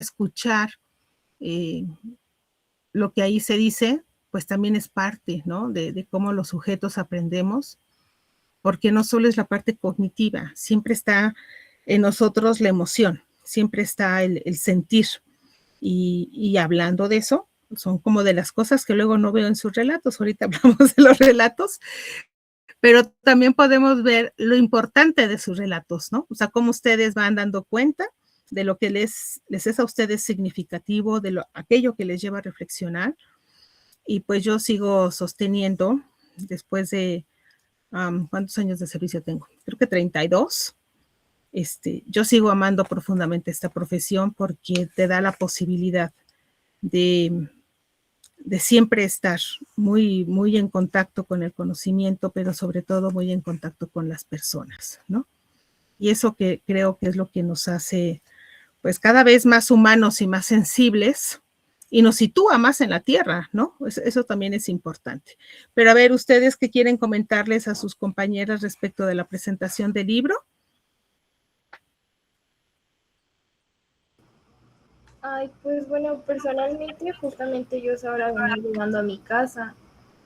escuchar lo que ahí se dice, pues también es parte, ¿no? De cómo los sujetos aprendemos, porque no solo es la parte cognitiva, siempre está en nosotros la emoción, siempre está el sentir. Y hablando de eso, son como de las cosas que luego no veo en sus relatos. Ahorita hablamos de los relatos, pero también podemos ver lo importante de sus relatos, ¿no? O sea, cómo ustedes van dando cuenta de lo que les es a ustedes significativo, de aquello que les lleva a reflexionar. Y pues yo sigo sosteniendo, después de, ¿cuántos años de servicio tengo? Creo que 32. Yo sigo amando profundamente esta profesión porque te da la posibilidad de siempre estar muy, muy en contacto con el conocimiento, pero sobre todo muy en contacto con las personas, ¿no? Y eso que creo que es lo que nos hace, pues, cada vez más humanos y más sensibles, y nos sitúa más en la tierra, ¿no? Eso también es importante. Pero a ver, ¿ustedes qué quieren comentarles a sus compañeras respecto de la presentación del libro? Ay, pues bueno, personalmente justamente yo ahora venía llegando a mi casa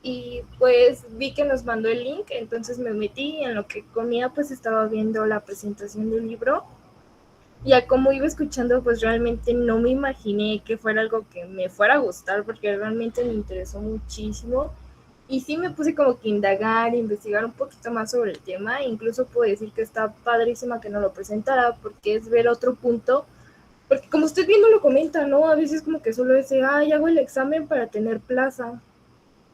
y pues vi que nos mandó el link, entonces me metí y en lo que comía pues estaba viendo la presentación del libro. Ya como iba escuchando, pues realmente no me imaginé que fuera algo que me fuera a gustar, porque realmente me interesó muchísimo. Y sí me puse como que indagar, investigar un poquito más sobre el tema. E incluso puedo decir que está padrísima que no lo presentara, porque es ver otro punto. Porque como usted bien no lo comenta, ¿no? A veces como que solo es, ay, hago el examen para tener plaza.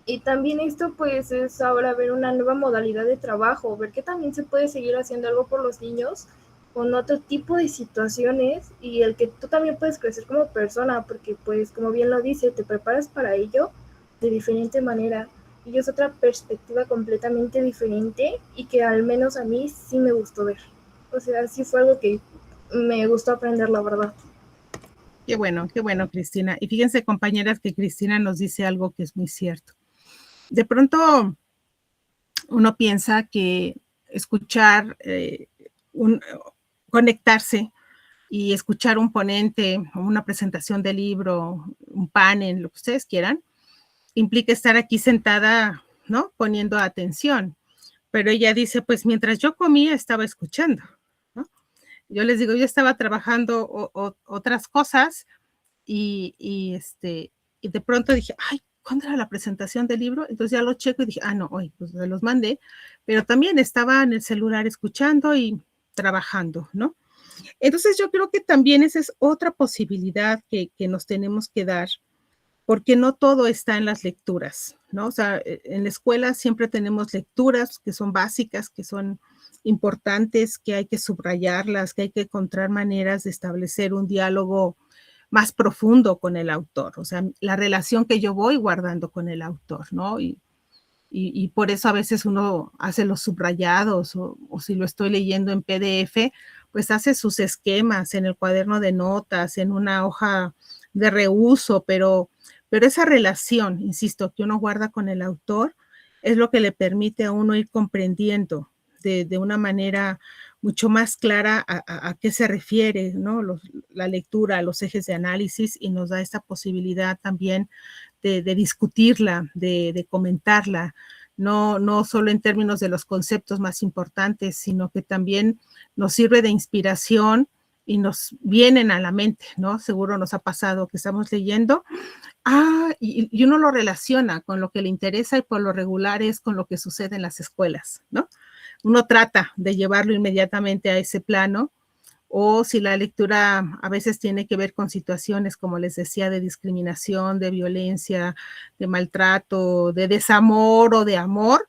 Y también esto pues es ahora ver una nueva modalidad de trabajo, ver que también se puede seguir haciendo algo por los niños con otro tipo de situaciones y el que tú también puedes crecer como persona, porque pues como bien lo dice, te preparas para ello de diferente manera y es otra perspectiva completamente diferente y que al menos a mí sí me gustó ver. O sea, sí fue algo que me gustó aprender, la verdad. Qué bueno, Cristina. Y fíjense, compañeras, que Cristina nos dice algo que es muy cierto. De pronto uno piensa que escuchar, conectarse y escuchar un ponente o una presentación de libro, un panel, lo que ustedes quieran, implica estar aquí sentada, ¿no? Poniendo atención. Pero ella dice, pues mientras yo comía estaba escuchando, ¿no? Yo les digo, yo estaba trabajando otras cosas y de pronto dije, ay, ¿cuándo era la presentación del libro? Entonces ya lo checo y dije, no, hoy pues se los mandé, pero también estaba en el celular escuchando y trabajando, ¿no? Entonces yo creo que también esa es otra posibilidad que nos tenemos que dar, porque no todo está en las lecturas, ¿no? O sea, en la escuela siempre tenemos lecturas que son básicas, que son importantes, que hay que subrayarlas, que hay que encontrar maneras de establecer un diálogo más profundo con el autor, o sea, la relación que yo voy guardando con el autor, ¿no? Y por eso a veces uno hace los subrayados o si lo estoy leyendo en PDF, pues hace sus esquemas en el cuaderno de notas, en una hoja de reuso, pero esa relación, insisto, que uno guarda con el autor es lo que le permite a uno ir comprendiendo de una manera mucho más clara a qué se refiere, ¿no? La lectura, los ejes de análisis y nos da esta posibilidad también de discutirla, de comentarla, no solo en términos de los conceptos más importantes, sino que también nos sirve de inspiración y nos vienen a la mente, ¿no? Seguro nos ha pasado que estamos leyendo, y uno lo relaciona con lo que le interesa y por lo regular es con lo que sucede en las escuelas, ¿no? Uno trata de llevarlo inmediatamente a ese plano, o si la lectura a veces tiene que ver con situaciones, como les decía, de discriminación, de violencia, de maltrato, de desamor o de amor,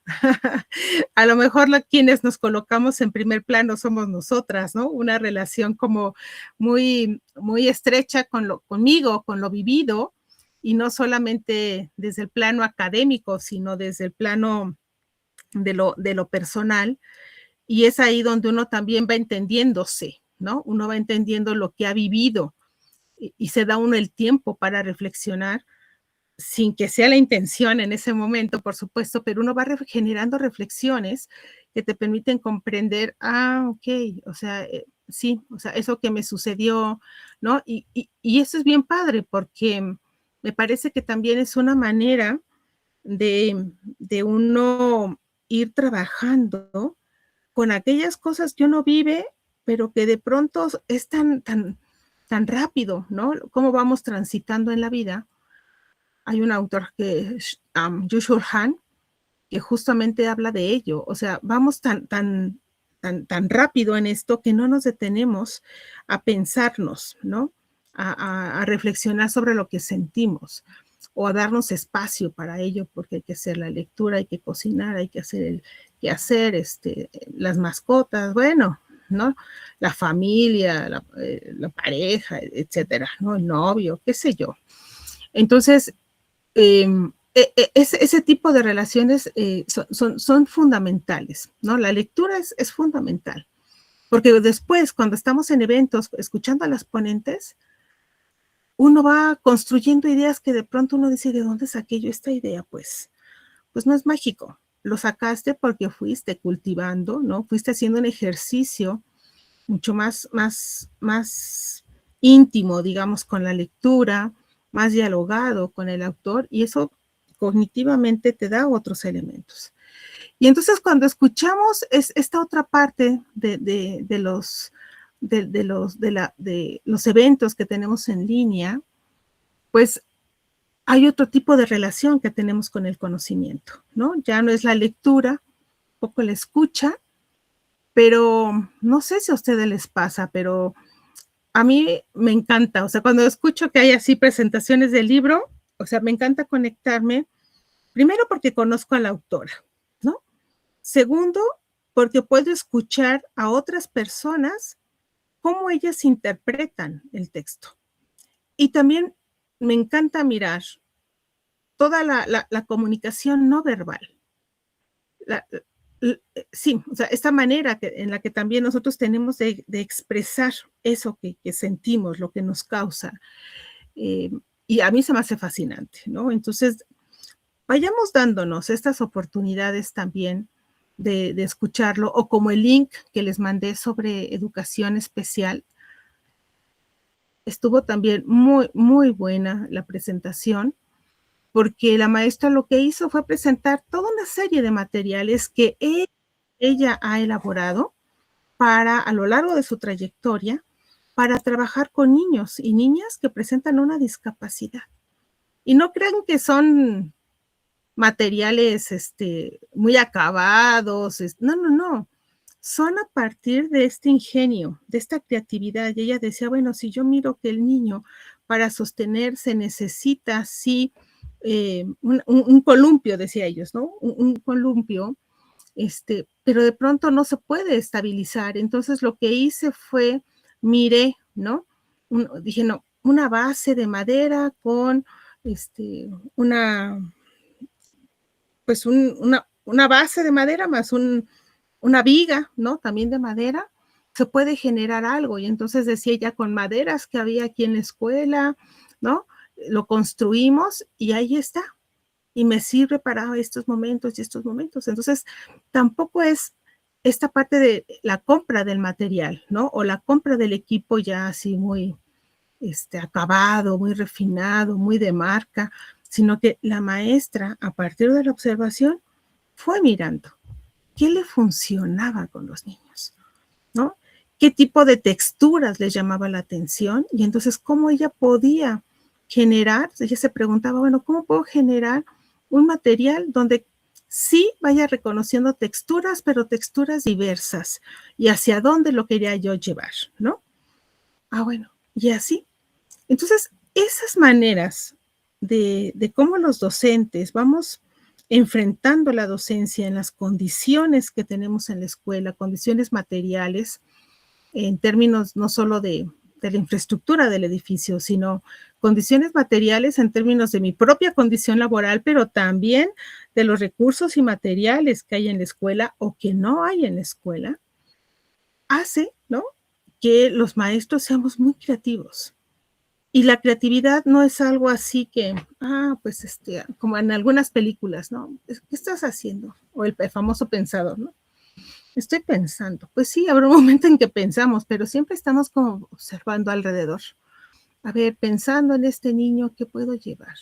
a lo mejor quienes nos colocamos en primer plano somos nosotras, ¿no? Una relación como muy, muy estrecha conmigo, con lo vivido, y no solamente desde el plano académico, sino desde el plano de lo personal, y es ahí donde uno también va entendiéndose, ¿no? Uno va entendiendo lo que ha vivido y se da uno el tiempo para reflexionar sin que sea la intención en ese momento, por supuesto, pero uno va generando reflexiones que te permiten comprender, ok, o sea, sí, o sea, eso que me sucedió, ¿no? Y eso es bien padre porque me parece que también es una manera de uno ir trabajando con aquellas cosas que uno vive, pero que de pronto es tan rápido, ¿no? Cómo vamos transitando en la vida. Hay un autor que es Yushul Han, que justamente habla de ello. O sea, vamos tan rápido en esto que no nos detenemos a pensarnos, ¿no? A reflexionar sobre lo que sentimos o a darnos espacio para ello, porque hay que hacer la lectura, hay que cocinar, hay que hacer el quehacer, las mascotas, bueno, ¿no? La familia, la pareja, etcétera, ¿no? El novio, qué sé yo. Entonces, ese tipo de relaciones son fundamentales, ¿no? La lectura es fundamental, porque después, cuando estamos en eventos, escuchando a las ponentes, uno va construyendo ideas que de pronto uno dice, ¿de dónde saqué yo esta idea? Pues no es mágico, lo sacaste porque fuiste cultivando, ¿no? Fuiste haciendo un ejercicio mucho más íntimo, digamos, con la lectura, más dialogado con el autor, y eso cognitivamente te da otros elementos. Y entonces cuando escuchamos esta otra parte de los eventos que tenemos en línea, pues hay otro tipo de relación que tenemos con el conocimiento, ¿no? Ya no es la lectura, poco la escucha, pero no sé si a ustedes les pasa, pero a mí me encanta, o sea, cuando escucho que hay así presentaciones del libro, o sea, me encanta conectarme, primero porque conozco a la autora, ¿no? Segundo, porque puedo escuchar a otras personas cómo ellas interpretan el texto. Y también me encanta mirar toda la comunicación no verbal. La, sí, o sea, esta manera en la que también nosotros tenemos de expresar eso que sentimos, lo que nos causa. Eh, y a mí se me hace fascinante, ¿no? Entonces, vayamos dándonos estas oportunidades también de escucharlo, o como el link que les mandé sobre educación especial, estuvo también muy buena la presentación, porque la maestra lo que hizo fue presentar toda una serie de materiales que ella ha elaborado para, a lo largo de su trayectoria, para trabajar con niños y niñas que presentan una discapacidad. Y no crean que son materiales muy acabados, no. Son a partir de este ingenio, de esta creatividad. Y ella decía, bueno, si yo miro que el niño para sostenerse necesita, sí, un columpio, decía ellos, ¿no? Un columpio, pero de pronto no se puede estabilizar. Entonces lo que hice fue, miré, ¿no? Dije, no, una base de madera con una, pues una base de madera más una viga, ¿no? También de madera, se puede generar algo. Y entonces decía ella, con maderas que había aquí en la escuela, ¿no? Lo construimos y ahí está. Y me sirve para estos momentos y estos momentos. Entonces, tampoco es esta parte de la compra del material, ¿no? O la compra del equipo ya así muy acabado, muy refinado, muy de marca, sino que la maestra, a partir de la observación, fue mirando qué le funcionaba con los niños, ¿no? ¿Qué tipo de texturas les llamaba la atención? Y entonces, ¿cómo ella podía generar? Ella se preguntaba, bueno, ¿cómo puedo generar un material donde sí vaya reconociendo texturas, pero texturas diversas? ¿Y hacia dónde lo quería yo llevar, no? Bueno, y así. Entonces, esas maneras de cómo los docentes vamos enfrentando la docencia en las condiciones que tenemos en la escuela, condiciones materiales, en términos no solo de la infraestructura del edificio, sino condiciones materiales en términos de mi propia condición laboral, pero también de los recursos y materiales que hay en la escuela o que no hay en la escuela, hace, ¿no?, que los maestros seamos muy creativos. Y la creatividad no es algo así que, pues como en algunas películas, ¿no? ¿Qué estás haciendo? O el famoso pensador, ¿no? Estoy pensando. Pues sí, habrá un momento en que pensamos, pero siempre estamos como observando alrededor. A ver, pensando en este niño, ¿qué puedo llevar?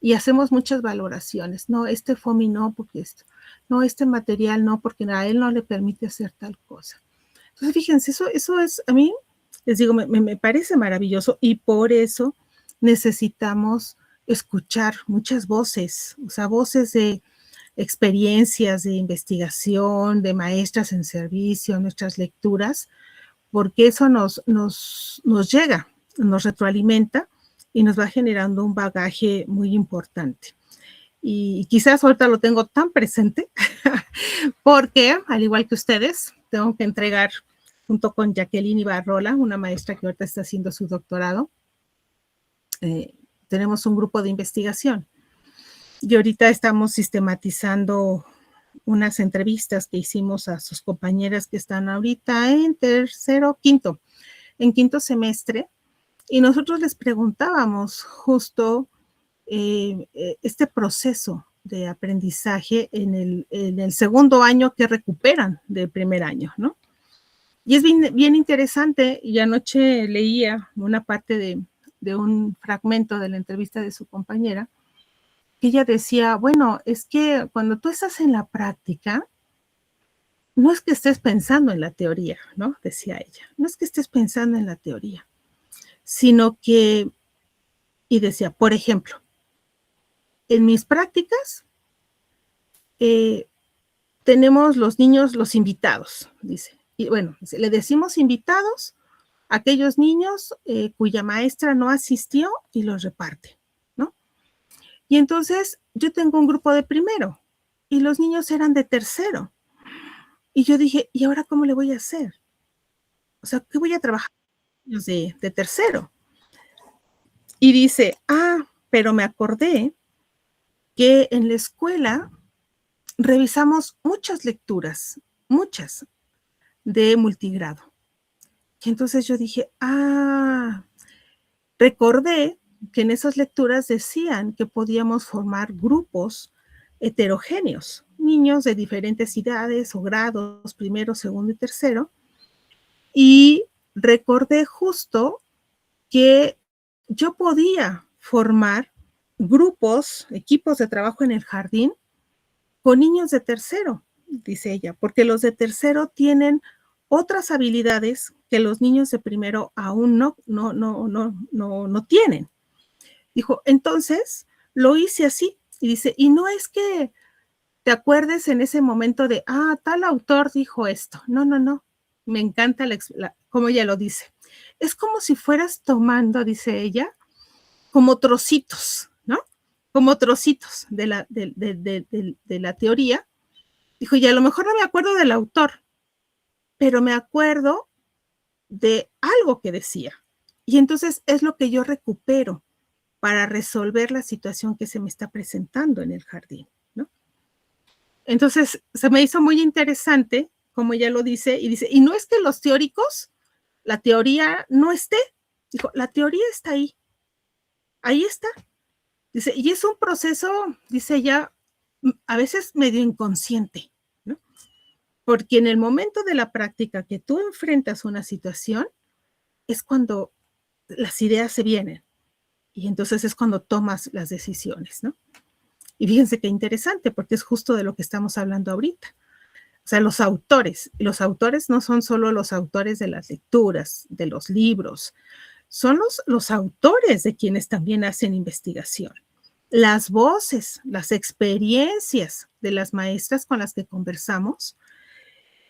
Y hacemos muchas valoraciones. No, este FOMI no, porque esto. No, este material no, porque a él no le permite hacer tal cosa. Entonces, fíjense, eso es, a mí, les digo, me parece maravilloso y por eso necesitamos escuchar muchas voces, o sea, voces de experiencias de investigación, de maestras en servicio, nuestras lecturas, porque eso nos llega, nos retroalimenta y nos va generando un bagaje muy importante. Y quizás ahorita lo tengo tan presente porque, al igual que ustedes, tengo que entregar junto con Jacqueline Ibarrola, una maestra que ahorita está haciendo su doctorado, tenemos un grupo de investigación y ahorita estamos sistematizando unas entrevistas que hicimos a sus compañeras que están ahorita en quinto semestre, y nosotros les preguntábamos justo este proceso de aprendizaje en el segundo año que recuperan del primer año, ¿no? Y es bien interesante, y anoche leía una parte de un fragmento de la entrevista de su compañera, que ella decía, bueno, es que cuando tú estás en la práctica, no es que estés pensando en la teoría, ¿no? Decía ella, no es que estés pensando en la teoría, sino que, y decía, por ejemplo, en mis prácticas tenemos los niños, los invitados, dice, y bueno, le decimos invitados a aquellos niños cuya maestra no asistió y los reparte, ¿no? Y entonces yo tengo un grupo de primero y los niños eran de tercero. Y yo dije, ¿y ahora cómo le voy a hacer? O sea, ¿qué voy a trabajar con niños de tercero? Y dice, pero me acordé que en la escuela revisamos muchas lecturas, muchas, de multigrado. Y entonces yo dije, recordé que en esas lecturas decían que podíamos formar grupos heterogéneos, niños de diferentes edades o grados, primero, segundo y tercero, y recordé justo que yo podía formar grupos, equipos de trabajo en el jardín con niños de tercero, dice ella, porque los de tercero tienen otras habilidades que los niños de primero aún no tienen. Dijo, entonces lo hice así. Y dice, y no es que te acuerdes en ese momento de, tal autor dijo esto. No. Me encanta como ella lo dice. Es como si fueras tomando, dice ella, como trocitos, ¿no? Como trocitos de la teoría. Dijo, y a lo mejor no me acuerdo del autor, pero me acuerdo de algo que decía. Y entonces es lo que yo recupero para resolver la situación que se me está presentando en el jardín, ¿no? Entonces se me hizo muy interesante, como ella lo dice, y no es que los teóricos, la teoría no esté, dijo, la teoría está ahí está. Dice, y es un proceso, dice ella, a veces medio inconsciente, ¿no? Porque en el momento de la práctica que tú enfrentas una situación, es cuando las ideas se vienen, y entonces es cuando tomas las decisiones, ¿no? Y fíjense qué interesante, porque es justo de lo que estamos hablando ahorita. O sea, los autores no son solo los autores de las lecturas, de los libros, son los autores de quienes también hacen investigación. Las voces, las experiencias de las maestras con las que conversamos,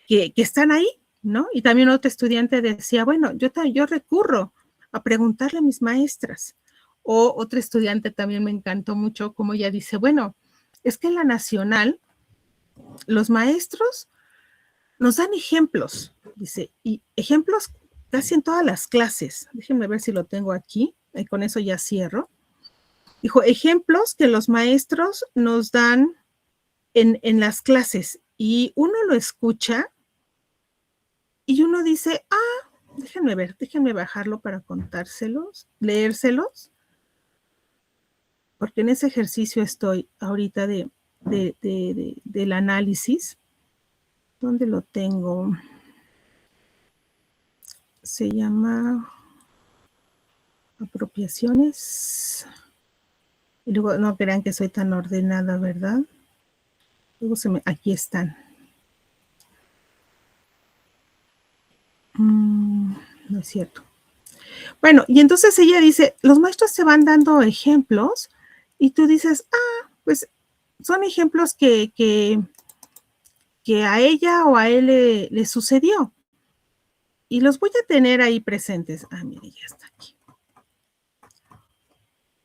que están ahí, ¿no? Y también otro estudiante decía, bueno, yo recurro a preguntarle a mis maestras. O otro estudiante también me encantó mucho, como ella dice, bueno, es que en la nacional los maestros nos dan ejemplos, dice, y ejemplos casi en todas las clases. Déjenme ver si lo tengo aquí, y con eso ya cierro. Dijo, ejemplos que los maestros nos dan en las clases, y uno lo escucha y uno dice, déjenme bajarlo para contárselos, leérselos, porque en ese ejercicio estoy ahorita del análisis. ¿Dónde lo tengo? Se llama apropiaciones. Y luego no crean que soy tan ordenada, ¿verdad? Luego aquí están. No es cierto. Bueno, y entonces ella dice, los maestros te van dando ejemplos y tú dices, pues son ejemplos que a ella o a él le sucedió. Y los voy a tener ahí presentes. Mire, ya está aquí.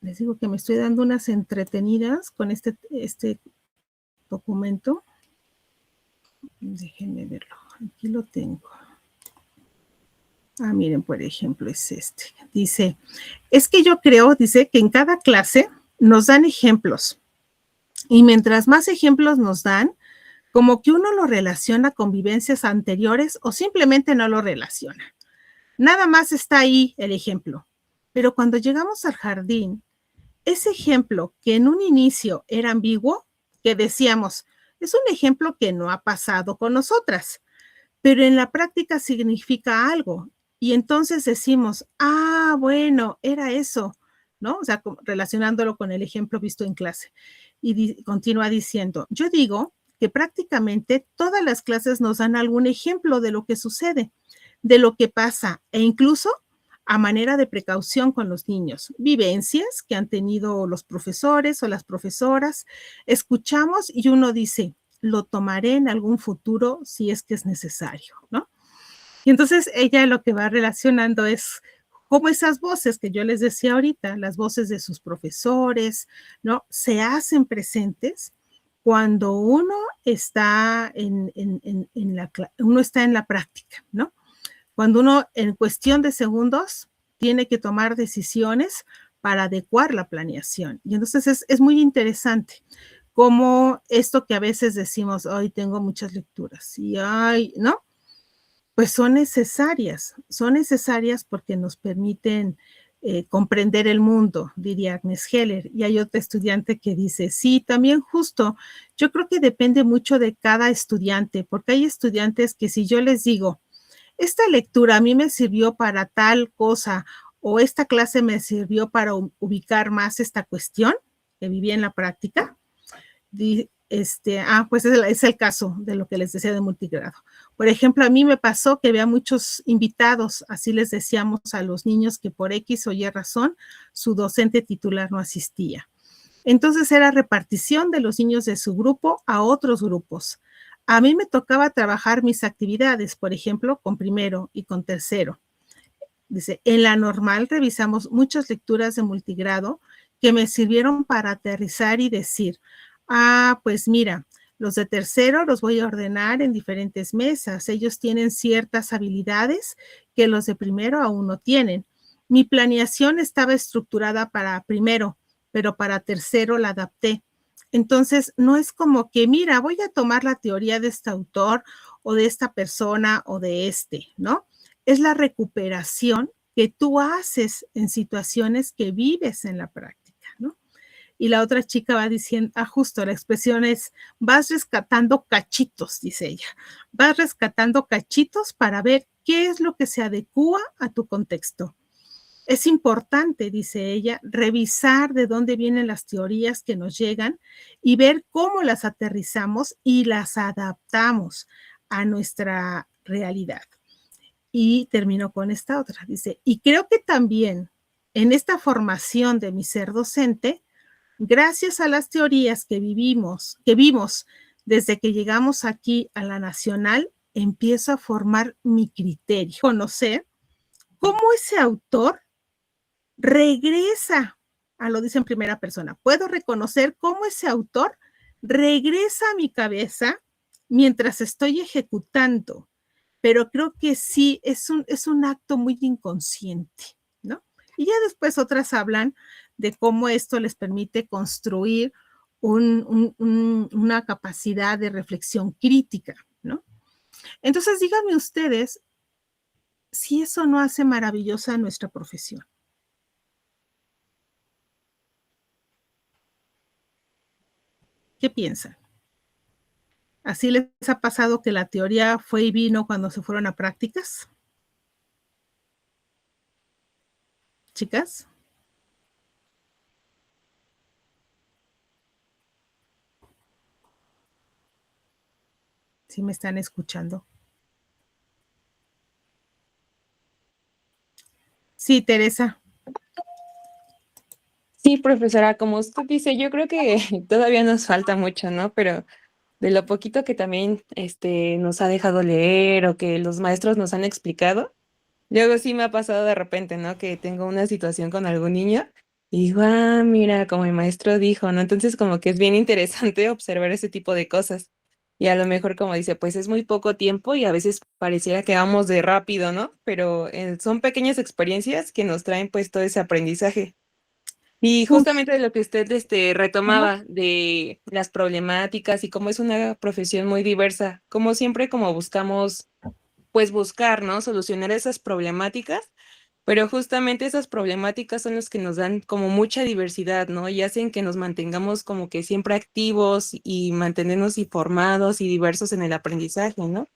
Les digo que me estoy dando unas entretenidas con este documento. Déjenme verlo. Aquí lo tengo. Miren, por ejemplo, es este. Dice, es que yo creo, dice, que en cada clase nos dan ejemplos. Y mientras más ejemplos nos dan, como que uno lo relaciona con vivencias anteriores o simplemente no lo relaciona. Nada más está ahí el ejemplo. Pero cuando llegamos al jardín, ese ejemplo que en un inicio era ambiguo, que decíamos, es un ejemplo que no ha pasado con nosotras, pero en la práctica significa algo. Y entonces decimos, bueno, era eso, ¿no? O sea, relacionándolo con el ejemplo visto en clase. Y continúa diciendo, yo digo que prácticamente todas las clases nos dan algún ejemplo de lo que sucede, de lo que pasa, e incluso a manera de precaución con los niños, vivencias que han tenido los profesores o las profesoras, escuchamos y uno dice, lo tomaré en algún futuro si es que es necesario, ¿no? Y entonces ella lo que va relacionando es cómo esas voces que yo les decía ahorita, las voces de sus profesores, ¿no? Se hacen presentes cuando uno está uno está en la práctica, ¿no? Cuando uno en cuestión de segundos tiene que tomar decisiones para adecuar la planeación. Y entonces es muy interesante como esto que a veces decimos, hoy tengo muchas lecturas y ¿no? Pues son necesarias porque nos permiten comprender el mundo, diría Agnes Heller. Y hay otra estudiante que dice, sí, también justo, yo creo que depende mucho de cada estudiante, porque hay estudiantes que si yo les digo, esta lectura a mí me sirvió para tal cosa o esta clase me sirvió para ubicar más esta cuestión que viví en la práctica, pues es el caso de lo que les decía de multigrado. Por ejemplo, a mí me pasó que había muchos invitados, así les decíamos a los niños que por X o Y razón su docente titular no asistía. Entonces era repartición de los niños de su grupo a otros grupos. A mí me tocaba trabajar mis actividades, por ejemplo, con primero y con tercero. Dice, en la normal revisamos muchas lecturas de multigrado que me sirvieron para aterrizar y decir, pues mira, los de tercero los voy a ordenar en diferentes mesas. Ellos tienen ciertas habilidades que los de primero aún no tienen. Mi planeación estaba estructurada para primero, pero para tercero la adapté. Entonces, no es como que, mira, voy a tomar la teoría de este autor o de esta persona o de ¿no? Es la recuperación que tú haces en situaciones que vives en la práctica, ¿no? Y la otra chica va diciendo, justo la expresión es, vas rescatando cachitos, dice ella, vas rescatando cachitos para ver qué es lo que se adecúa a tu contexto. Es importante, dice ella, revisar de dónde vienen las teorías que nos llegan y ver cómo las aterrizamos y las adaptamos a nuestra realidad. Y termino con esta otra, dice, y creo que también en esta formación de mi ser docente, gracias a las teorías que vimos desde que llegamos aquí a la nacional, empiezo a formar mi criterio, conocer cómo ese autor regresa, lo dice en primera persona, puedo reconocer cómo ese autor regresa a mi cabeza mientras estoy ejecutando, pero creo que sí, es un acto muy inconsciente, ¿no? Y ya después otras hablan de cómo esto les permite construir una capacidad de reflexión crítica, ¿no? Entonces, díganme ustedes si eso no hace maravillosa nuestra profesión. ¿Qué piensan? ¿Así les ha pasado que la teoría fue y vino cuando se fueron a prácticas? Chicas. ¿Sí me están escuchando? Sí, Teresa. Sí, profesora, como usted dice, yo creo que todavía nos falta mucho, ¿no? Pero de lo poquito que también nos ha dejado leer o que los maestros nos han explicado, luego sí me ha pasado de repente, ¿no? Que tengo una situación con algún niño y digo, ah, mira, como mi maestro dijo, ¿no? Entonces como que es bien interesante observar ese tipo de cosas. Y a lo mejor, como dice, pues es muy poco tiempo y a veces pareciera que vamos de rápido, ¿no? Pero son pequeñas experiencias que nos traen pues todo ese aprendizaje. Y Justo. justamente de lo que usted retomaba de las problemáticas y cómo es una profesión muy diversa, como siempre como buscamos pues buscar, ¿no? Solucionar esas problemáticas, pero justamente esas problemáticas son las que nos dan como mucha diversidad, ¿no? Y hacen que nos mantengamos como que siempre activos y mantenernos informados y diversos en el aprendizaje, ¿no?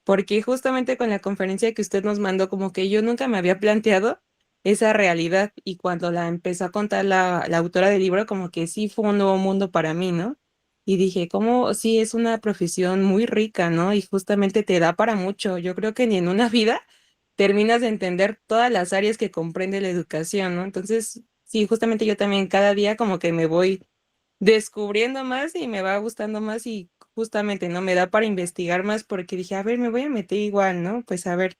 Porque justamente con la conferencia que usted nos mandó, como que yo nunca me había planteado esa realidad y cuando la empezó a contar la autora del libro, como que sí fue un nuevo mundo para mí, ¿no? Y dije, como sí es una profesión muy rica, ¿no? Y justamente te da para mucho. Yo creo que ni en una vida terminas de entender todas las áreas que comprende la educación, ¿no? Entonces, sí, justamente yo también cada día como que me voy descubriendo más y me va gustando más y justamente, ¿no? Me da para investigar más porque dije, a ver, me voy a meter igual, ¿no? Pues a ver,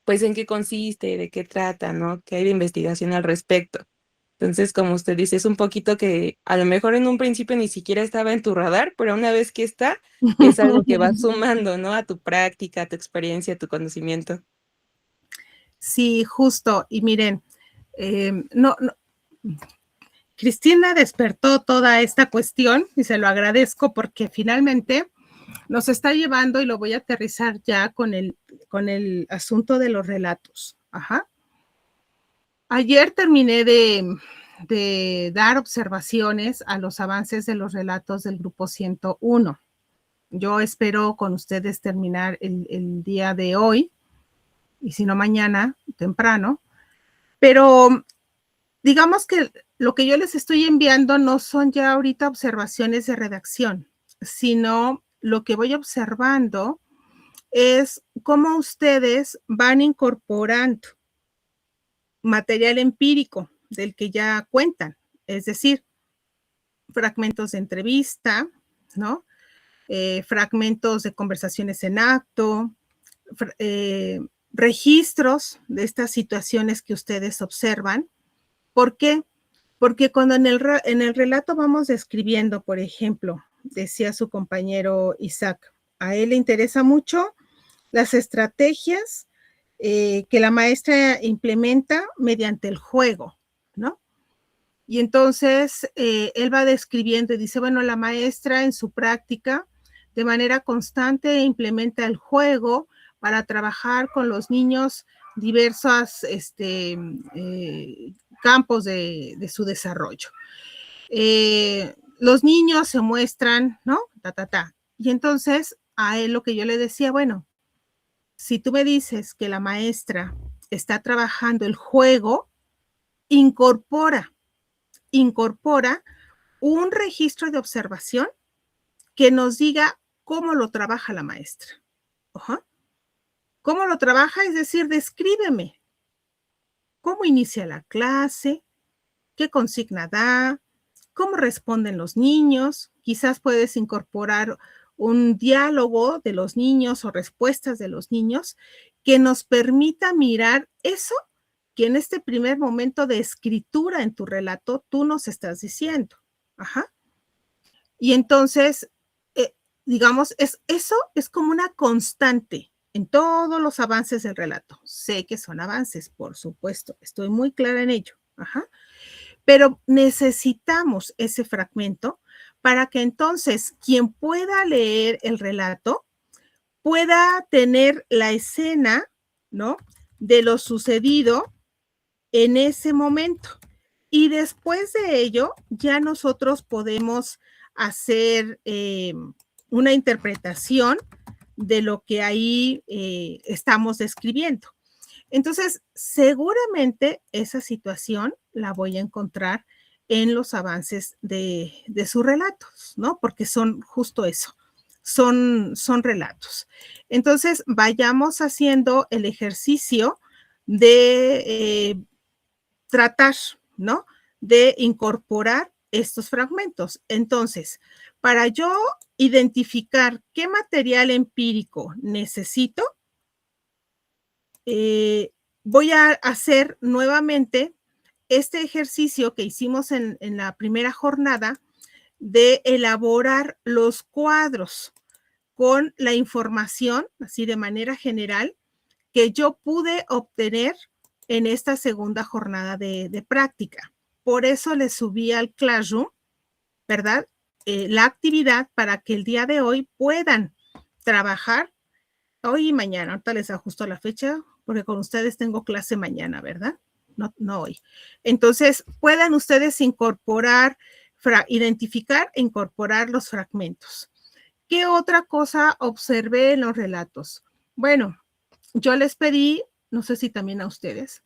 pues en qué consiste, de qué trata, ¿no? ¿Qué hay de investigación al respecto? Entonces, como usted dice, es un poquito que a lo mejor en un principio ni siquiera estaba en tu radar, pero una vez que está, es algo que va sumando, ¿no? A tu práctica, a tu experiencia, a tu conocimiento. Sí, justo. Y miren, no, Cristina despertó toda esta cuestión y se lo agradezco porque finalmente nos está llevando, y lo voy a aterrizar ya con el asunto de los relatos. Ajá. Ayer terminé de dar observaciones a los avances de los relatos del grupo 101. Yo espero con ustedes terminar el día de hoy, y si no mañana, temprano, pero digamos que lo que yo les estoy enviando no son ya ahorita observaciones de redacción, sino lo que voy observando es cómo ustedes van incorporando material empírico del que ya cuentan, es decir, fragmentos de entrevista, ¿no? Fragmentos de conversaciones en acto, registros de estas situaciones que ustedes observan. ¿Por qué? Porque cuando en el relato vamos describiendo, por ejemplo, decía su compañero Isaac, a él le interesa mucho las estrategias que la maestra implementa mediante el juego, ¿no? Y entonces él va describiendo y dice, bueno, la maestra en su práctica de manera constante implementa el juego para trabajar con los niños diversos campos de su desarrollo. Los niños se muestran, ¿no? Y entonces a él lo que yo le decía, bueno, si tú me dices que la maestra está trabajando el juego, incorpora un registro de observación que nos diga cómo lo trabaja la maestra. Ajá. ¿Cómo lo trabaja? Es decir, descríbeme cómo inicia la clase, qué consigna da, cómo responden los niños. Quizás puedes incorporar un diálogo de los niños o respuestas de los niños que nos permita mirar eso que en este primer momento de escritura en tu relato tú nos estás diciendo. Ajá. Y entonces, digamos, eso es como una constante en todos los avances del relato. Sé que son avances, por supuesto, estoy muy clara en ello. Ajá. Pero necesitamos ese fragmento para que entonces quien pueda leer el relato pueda tener la escena, ¿no? De lo sucedido en ese momento. Y después de ello, ya nosotros podemos hacer una interpretación de lo que ahí estamos describiendo. Entonces, seguramente esa situación la voy a encontrar en los avances de sus relatos, ¿no? Porque son justo eso, son relatos. Entonces, vayamos haciendo el ejercicio de tratar, ¿no? De incorporar estos fragmentos. Entonces, para yo identificar qué material empírico necesito, voy a hacer nuevamente este ejercicio que hicimos en la primera jornada de elaborar los cuadros con la información, así de manera general, que yo pude obtener en esta segunda jornada de práctica. Por eso le subí al Classroom, ¿verdad? La actividad para que el día de hoy puedan trabajar hoy y mañana. Ahorita les ajusto la fecha porque con ustedes tengo clase mañana, ¿verdad? No hoy. Entonces, puedan ustedes incorporar, identificar e incorporar los fragmentos. ¿Qué otra cosa observé en los relatos? Bueno, yo les pedí, no sé si también a ustedes,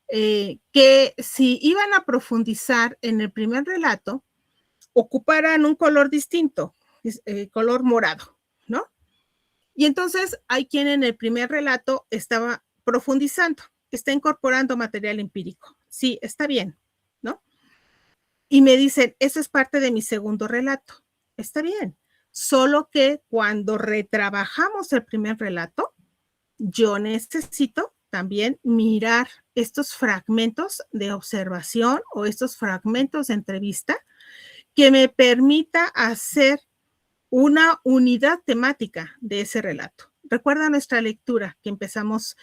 que si iban a profundizar en el primer relato, ocuparan un color distinto, color morado, ¿no? Y entonces hay quien en el primer relato estaba profundizando, está incorporando material empírico. Sí, está bien, ¿no? Y me dicen, eso es parte de mi segundo relato. Está bien. Solo que cuando retrabajamos el primer relato, yo necesito también mirar estos fragmentos de observación o estos fragmentos de entrevista que me permita hacer una unidad temática de ese relato. Recuerda nuestra lectura que empezamos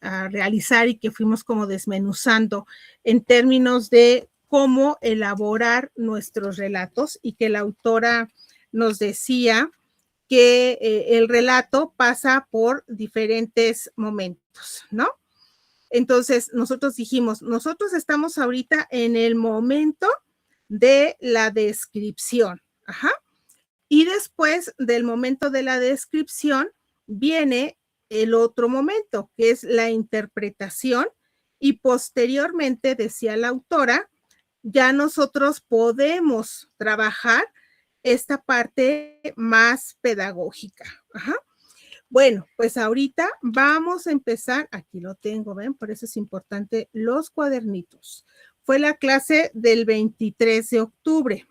a realizar y que fuimos como desmenuzando en términos de cómo elaborar nuestros relatos y que la autora nos decía que el relato pasa por diferentes momentos, ¿no? Entonces, nosotros dijimos, nosotros estamos ahorita en el momento de la descripción, ajá. Y después del momento de la descripción viene el otro momento, que es la interpretación, y posteriormente, decía la autora, ya nosotros podemos trabajar esta parte más pedagógica. Ajá. Bueno, pues ahorita vamos a empezar, aquí lo tengo, ven, por eso es importante los cuadernitos. Fue la clase del 23 de octubre.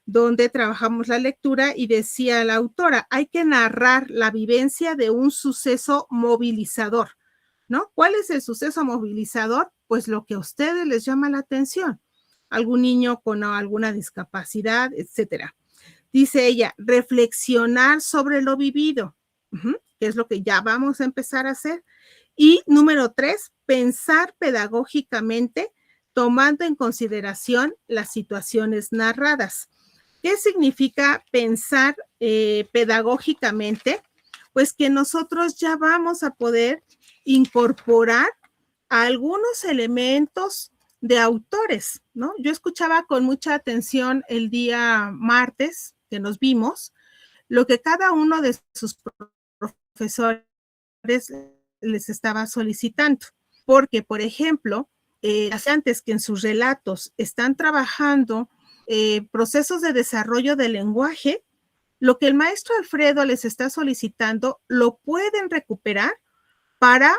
Donde trabajamos la lectura y decía la autora, hay que narrar la vivencia de un suceso movilizador, ¿no? ¿Cuál es el suceso movilizador? Pues lo que a ustedes les llama la atención, algún niño con alguna discapacidad, etcétera. Dice ella, reflexionar sobre lo vivido, que es lo que ya vamos a empezar a hacer. Y número 3, pensar pedagógicamente tomando en consideración las situaciones narradas. ¿Qué significa pensar pedagógicamente? Pues que nosotros ya vamos a poder incorporar algunos elementos de autores, ¿no? Yo escuchaba con mucha atención el día martes que nos vimos, lo que cada uno de sus profesores les estaba solicitando, porque, por ejemplo, antes que en sus relatos están trabajando procesos de desarrollo del lenguaje, lo que el maestro Alfredo les está solicitando lo pueden recuperar para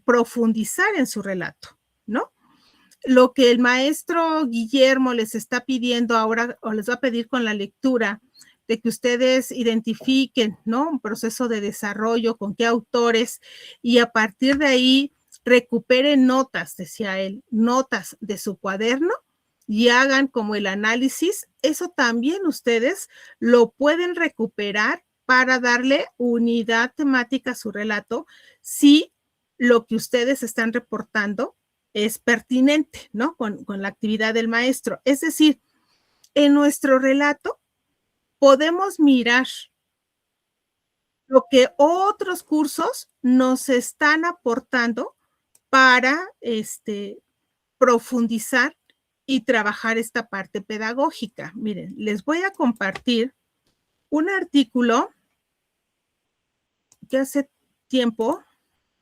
profundizar en su relato, ¿no? Lo que el maestro Guillermo les está pidiendo ahora o les va a pedir con la lectura de que ustedes identifiquen, ¿no? Un proceso de desarrollo, con qué autores y a partir de ahí recuperen notas, decía él, notas de su cuaderno y hagan como el análisis, eso también ustedes lo pueden recuperar para darle unidad temática a su relato si lo que ustedes están reportando es pertinente, ¿no? Con la actividad del maestro. Es decir, en nuestro relato podemos mirar lo que otros cursos nos están aportando para profundizar y trabajar esta parte pedagógica. Miren, les voy a compartir un artículo que hace tiempo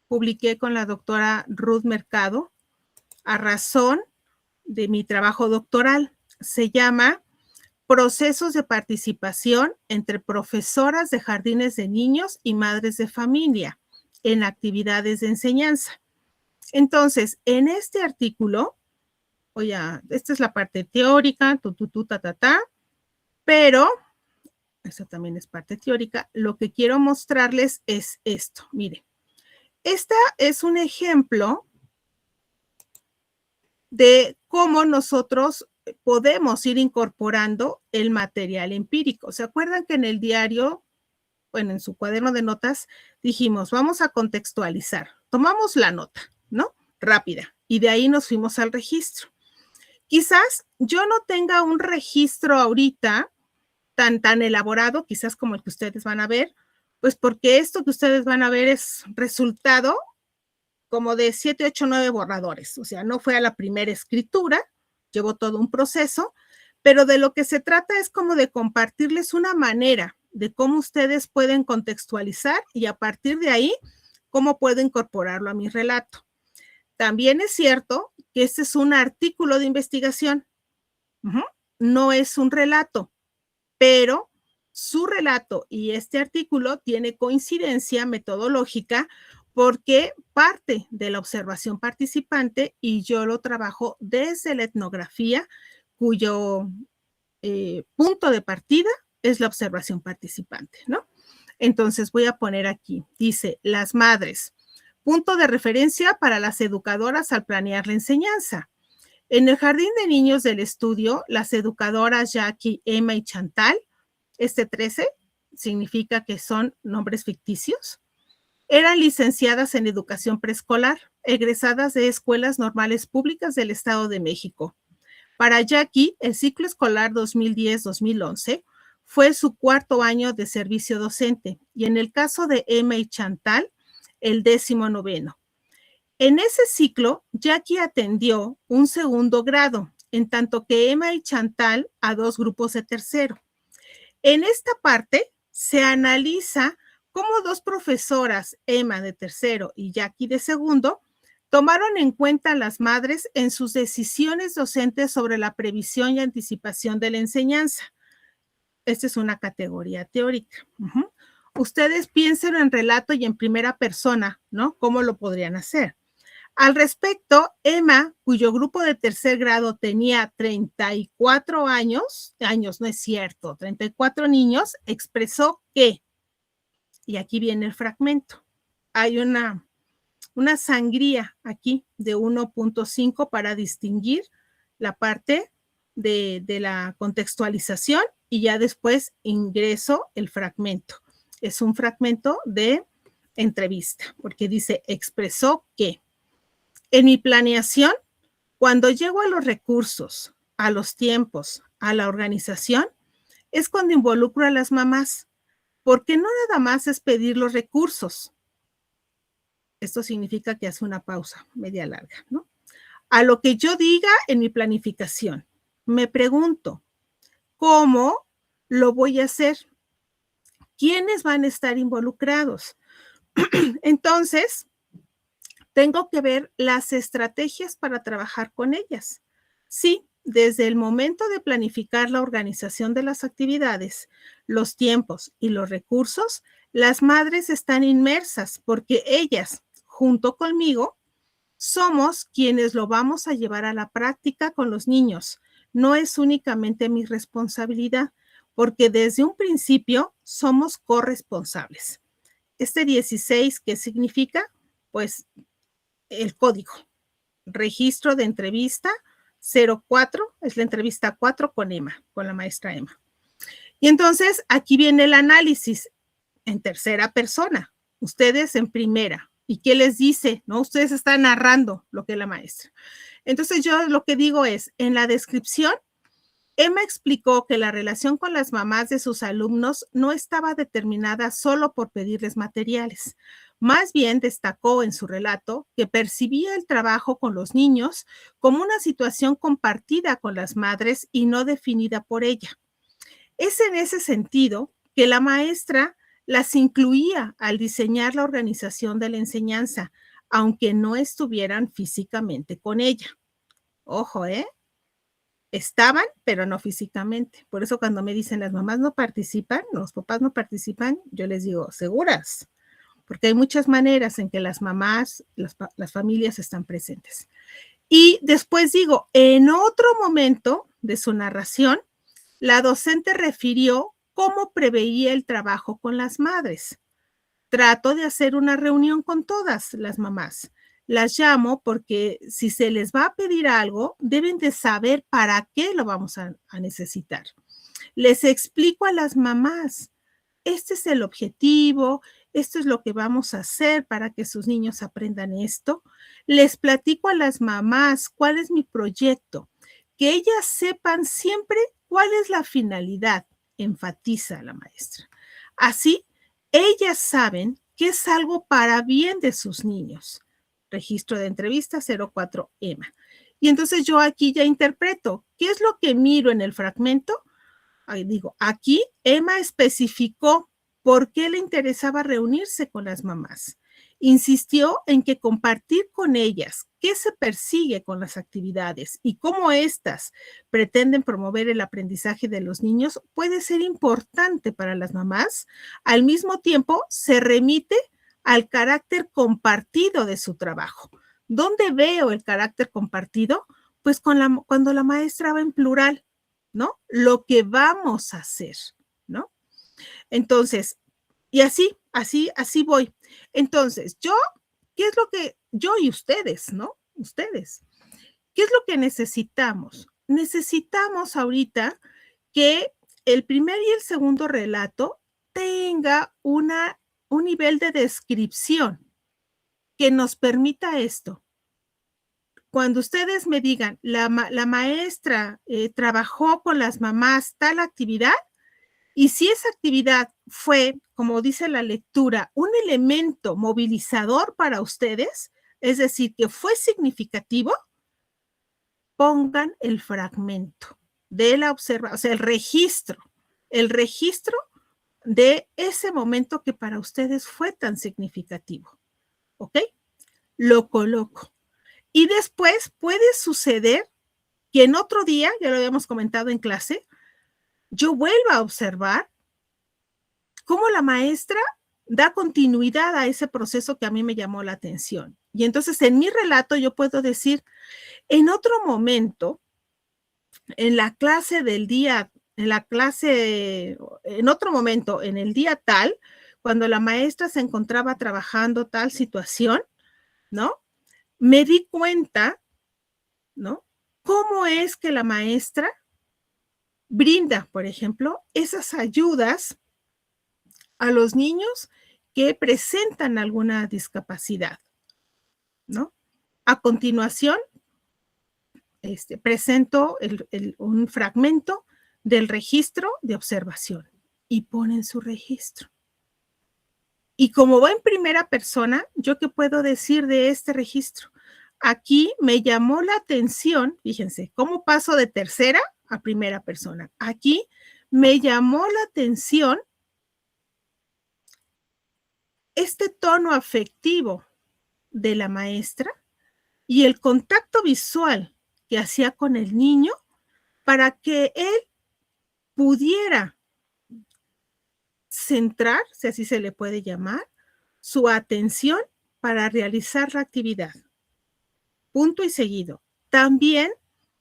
publiqué con la doctora Ruth Mercado a razón de mi trabajo doctoral. Se llama Procesos de participación entre profesoras de jardines de niños y madres de familia en actividades de enseñanza. Entonces, en este artículo, esta es la parte teórica, pero esta también es parte teórica. Lo que quiero mostrarles es esto. Miren, esta es un ejemplo de cómo nosotros podemos ir incorporando el material empírico. ¿Se acuerdan que en el diario, bueno, en su cuaderno de notas, dijimos, vamos a contextualizar? Tomamos la nota, ¿no? Rápida. Y de ahí nos fuimos al registro. Quizás yo no tenga un registro ahorita tan elaborado, quizás como el que ustedes van a ver, pues porque esto que ustedes van a ver es resultado como de 7, 8, 9 borradores. O sea, no fue a la primera escritura, llevó todo un proceso, pero de lo que se trata es como de compartirles una manera de cómo ustedes pueden contextualizar y a partir de ahí, cómo puedo incorporarlo a mi relato. También es cierto que este es un artículo de investigación, no es un relato, pero su relato y este artículo tiene coincidencia metodológica porque parte de la observación participante y yo lo trabajo desde la etnografía, cuyo punto de partida es la observación participante, ¿no? Entonces voy a poner aquí, dice, las madres, punto de referencia para las educadoras al planear la enseñanza. En el jardín de niños del estudio, las educadoras Jackie, Emma y Chantal, 13 significa que son nombres ficticios, eran licenciadas en educación preescolar, egresadas de escuelas normales públicas del Estado de México. Para Jackie, el ciclo escolar 2010-2011 fue su 4º año de servicio docente y en el caso de Emma y Chantal, el 19º. En ese ciclo, Jackie atendió un 2º grado, en tanto que Emma y Chantal a 2 grupos de 3º. En esta parte se analiza cómo 2 profesoras, Emma de 3º y Jackie de 2º, tomaron en cuenta a las madres en sus decisiones docentes sobre la previsión y anticipación de la enseñanza. Esta es una categoría teórica. Ustedes piensen en relato y en primera persona, ¿no? ¿Cómo lo podrían hacer? Al respecto, Emma, cuyo grupo de 3er grado tenía 34 años no es cierto, 34 niños, expresó que, y aquí viene el fragmento, hay una sangría aquí de 1.5 para distinguir la parte de la contextualización y ya después ingreso el fragmento. Es un fragmento de entrevista, porque dice, expresó que. En mi planeación, cuando llego a los recursos, a los tiempos, a la organización, es cuando involucro a las mamás, porque no nada más es pedir los recursos. Esto significa que hace una pausa media larga, ¿no? A lo que yo diga en mi planificación, me pregunto, ¿cómo lo voy a hacer? ¿Quiénes van a estar involucrados? Entonces, tengo que ver las estrategias para trabajar con ellas. Sí, desde el momento de planificar la organización de las actividades, los tiempos y los recursos, las madres están inmersas porque ellas, junto conmigo, somos quienes lo vamos a llevar a la práctica con los niños. No es únicamente mi responsabilidad, porque desde un principio somos corresponsables. 16, ¿qué significa? Pues el código, registro de entrevista 04, es la entrevista 4 con Emma, con la maestra Emma. Y entonces aquí viene el análisis en tercera persona, ustedes en primera. ¿Y qué les dice? ¿No? Ustedes están narrando lo que es la maestra. Entonces yo lo que digo es, en la descripción, Emma explicó que la relación con las mamás de sus alumnos no estaba determinada solo por pedirles materiales. Más bien destacó en su relato que percibía el trabajo con los niños como una situación compartida con las madres y no definida por ella. Es en ese sentido que la maestra las incluía al diseñar la organización de la enseñanza, aunque no estuvieran físicamente con ella. Ojo, estaban, pero no físicamente. Por eso cuando me dicen las mamás no participan, los papás no participan, yo les digo, ¿seguras? Porque hay muchas maneras en que las mamás, las familias están presentes. Y después digo, en otro momento de su narración, la docente refirió cómo preveía el trabajo con las madres. Trato de hacer una reunión con todas las mamás. Las llamo porque si se les va a pedir algo, deben de saber para qué lo vamos a necesitar. Les explico a las mamás, este es el objetivo, esto es lo que vamos a hacer para que sus niños aprendan esto. Les platico a las mamás cuál es mi proyecto, que ellas sepan siempre cuál es la finalidad, enfatiza la maestra. Así, ellas saben que es algo para bien de sus niños. Registro de entrevista 04 EMA. Y entonces yo aquí ya interpreto, ¿qué es lo que miro en el fragmento? Ahí digo, aquí Emma especificó por qué le interesaba reunirse con las mamás. Insistió en que compartir con ellas qué se persigue con las actividades y cómo éstas pretenden promover el aprendizaje de los niños puede ser importante para las mamás. Al mismo tiempo, se remite al carácter compartido de su trabajo. ¿Dónde veo el carácter compartido? Pues cuando la maestra va en plural, ¿no? Lo que vamos a hacer, ¿no? Entonces, y así voy. Entonces, ¿qué es lo que yo y ustedes, ¿no? Ustedes, ¿qué es lo que necesitamos? Necesitamos ahorita que el primer y el segundo relato tenga un nivel de descripción que nos permita esto. Cuando ustedes me digan, la maestra trabajó con las mamás tal actividad, y si esa actividad fue, como dice la lectura, un elemento movilizador para ustedes, es decir, que fue significativo, pongan el fragmento de la observación, o sea, el registro de ese momento que para ustedes fue tan significativo. ¿Ok? Lo coloco. Y después puede suceder que en otro día, ya lo habíamos comentado en clase, yo vuelva a observar cómo la maestra da continuidad a ese proceso que a mí me llamó la atención. Y entonces en mi relato yo puedo decir, en otro momento, en la clase del día, en otro momento, en el día tal, cuando la maestra se encontraba trabajando tal situación, ¿no? Me di cuenta, ¿no? Cómo es que la maestra brinda, por ejemplo, esas ayudas a los niños que presentan alguna discapacidad, ¿no? A continuación, presento un fragmento del registro de observación y ponen su registro. Y como va en primera persona, ¿yo qué puedo decir de este registro? Aquí me llamó la atención, fíjense, cómo paso de tercera a primera persona. Aquí me llamó la atención este tono afectivo de la maestra y el contacto visual que hacía con el niño para que él pudiera centrar, si así se le puede llamar, su atención para realizar la actividad. Punto y seguido. También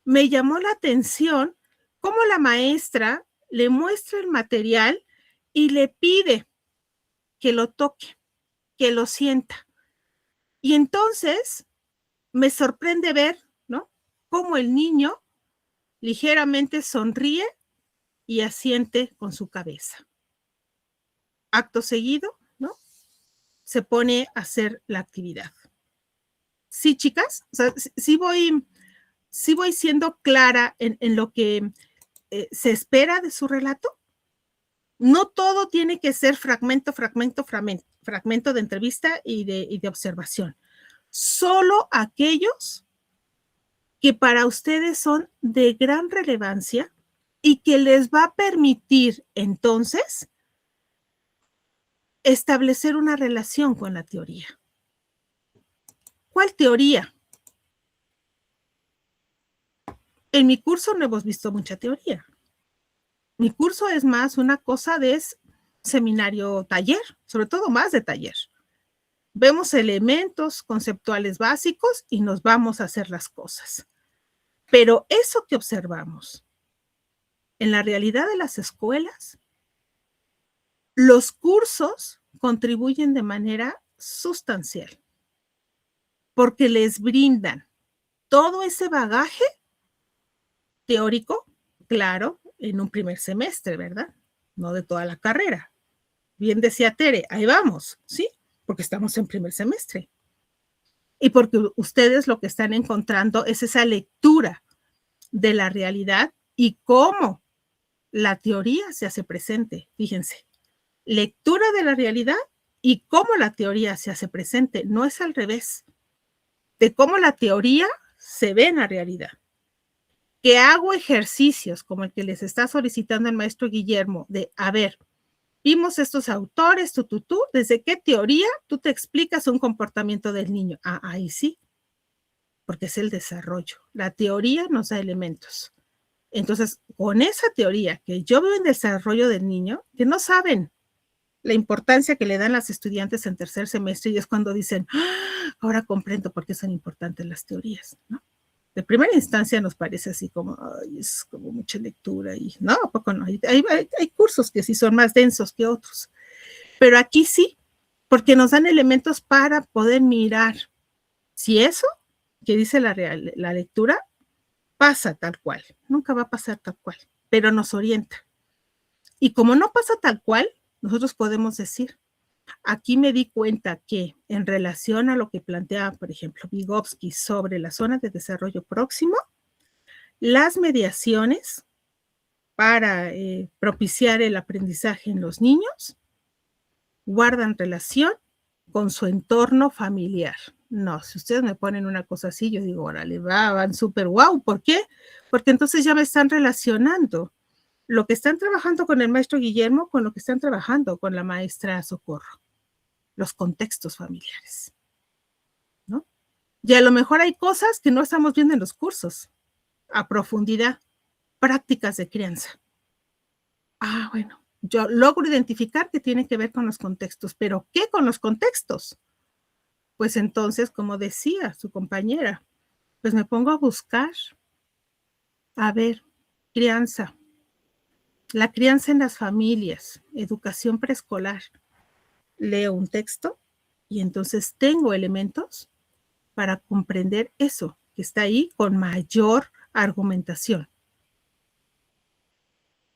me llamó la atención cómo la maestra le muestra el material y le pide que lo toque, que lo sienta. Y entonces me sorprende ver, ¿no? Cómo el niño ligeramente sonríe y asiente con su cabeza. Acto seguido, ¿no? Se pone a hacer la actividad. ¿Sí, chicas? O sea, sí voy siendo clara en lo que se espera de su relato. No todo tiene que ser fragmento de entrevista y de observación. Solo aquellos que para ustedes son de gran relevancia y que les va a permitir entonces establecer una relación con la teoría. ¿Cuál teoría? En mi curso no hemos visto mucha teoría. Mi curso es más una cosa de seminario taller, sobre todo más de taller. Vemos elementos conceptuales básicos y nos vamos a hacer las cosas. Pero eso que observamos en la realidad de las escuelas, los cursos contribuyen de manera sustancial porque les brindan todo ese bagaje teórico, claro, en un primer semestre, ¿verdad? No de toda la carrera. Bien decía Tere, ahí vamos, ¿sí? Porque estamos en primer semestre. Y porque ustedes lo que están encontrando es esa lectura de la realidad y cómo la teoría se hace presente. Fíjense, lectura de la realidad y cómo la teoría se hace presente. No es al revés. De cómo la teoría se ve en la realidad. Que hago ejercicios como el que les está solicitando el maestro Guillermo, de, a ver, vimos estos autores, ¿desde qué teoría tú te explicas un comportamiento del niño? Ah, ahí sí, porque es el desarrollo. La teoría nos da elementos. Entonces, con esa teoría que yo veo en desarrollo del niño, que no saben la importancia que le dan las estudiantes en tercer semestre, y es cuando dicen, ¡ah! Ahora comprendo por qué son importantes las teorías, ¿no? De primera instancia nos parece así como, ay, es como mucha lectura, y no, ¿a poco no? Hay cursos que sí son más densos que otros, pero aquí sí, porque nos dan elementos para poder mirar si eso que dice la lectura pasa tal cual. Nunca va a pasar tal cual, pero nos orienta. Y como no pasa tal cual, nosotros podemos decir, aquí me di cuenta que en relación a lo que plantea, por ejemplo, Vygotsky sobre la zona de desarrollo próximo, las mediaciones para propiciar el aprendizaje en los niños guardan relación con su entorno familiar. No, si ustedes me ponen una cosa así, yo digo, órale, van súper guau. ¿Por qué? Porque entonces ya me están relacionando lo que están trabajando con el maestro Guillermo con lo que están trabajando con la maestra Socorro, los contextos familiares, ¿no? Y a lo mejor hay cosas que no estamos viendo en los cursos, a profundidad, prácticas de crianza. Ah, bueno, yo logro identificar que tiene que ver con los contextos, pero ¿qué con los contextos? Pues entonces, como decía su compañera, pues me pongo a buscar, a ver, crianza, la crianza en las familias, educación preescolar. Leo un texto y entonces tengo elementos para comprender eso que está ahí con mayor argumentación.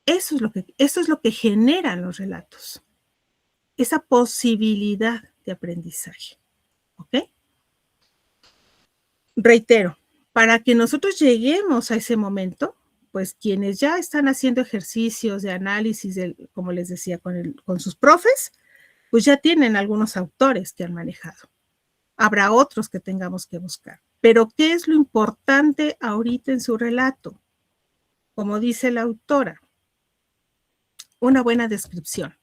Eso es lo que generan los relatos, esa posibilidad de aprendizaje. ¿Ok? Reitero, para que nosotros lleguemos a ese momento, pues quienes ya están haciendo ejercicios de análisis, como les decía, con sus profes, pues ya tienen algunos autores que han manejado. Habrá otros que tengamos que buscar. Pero, ¿qué es lo importante ahorita en su relato? Como dice la autora, una buena descripción.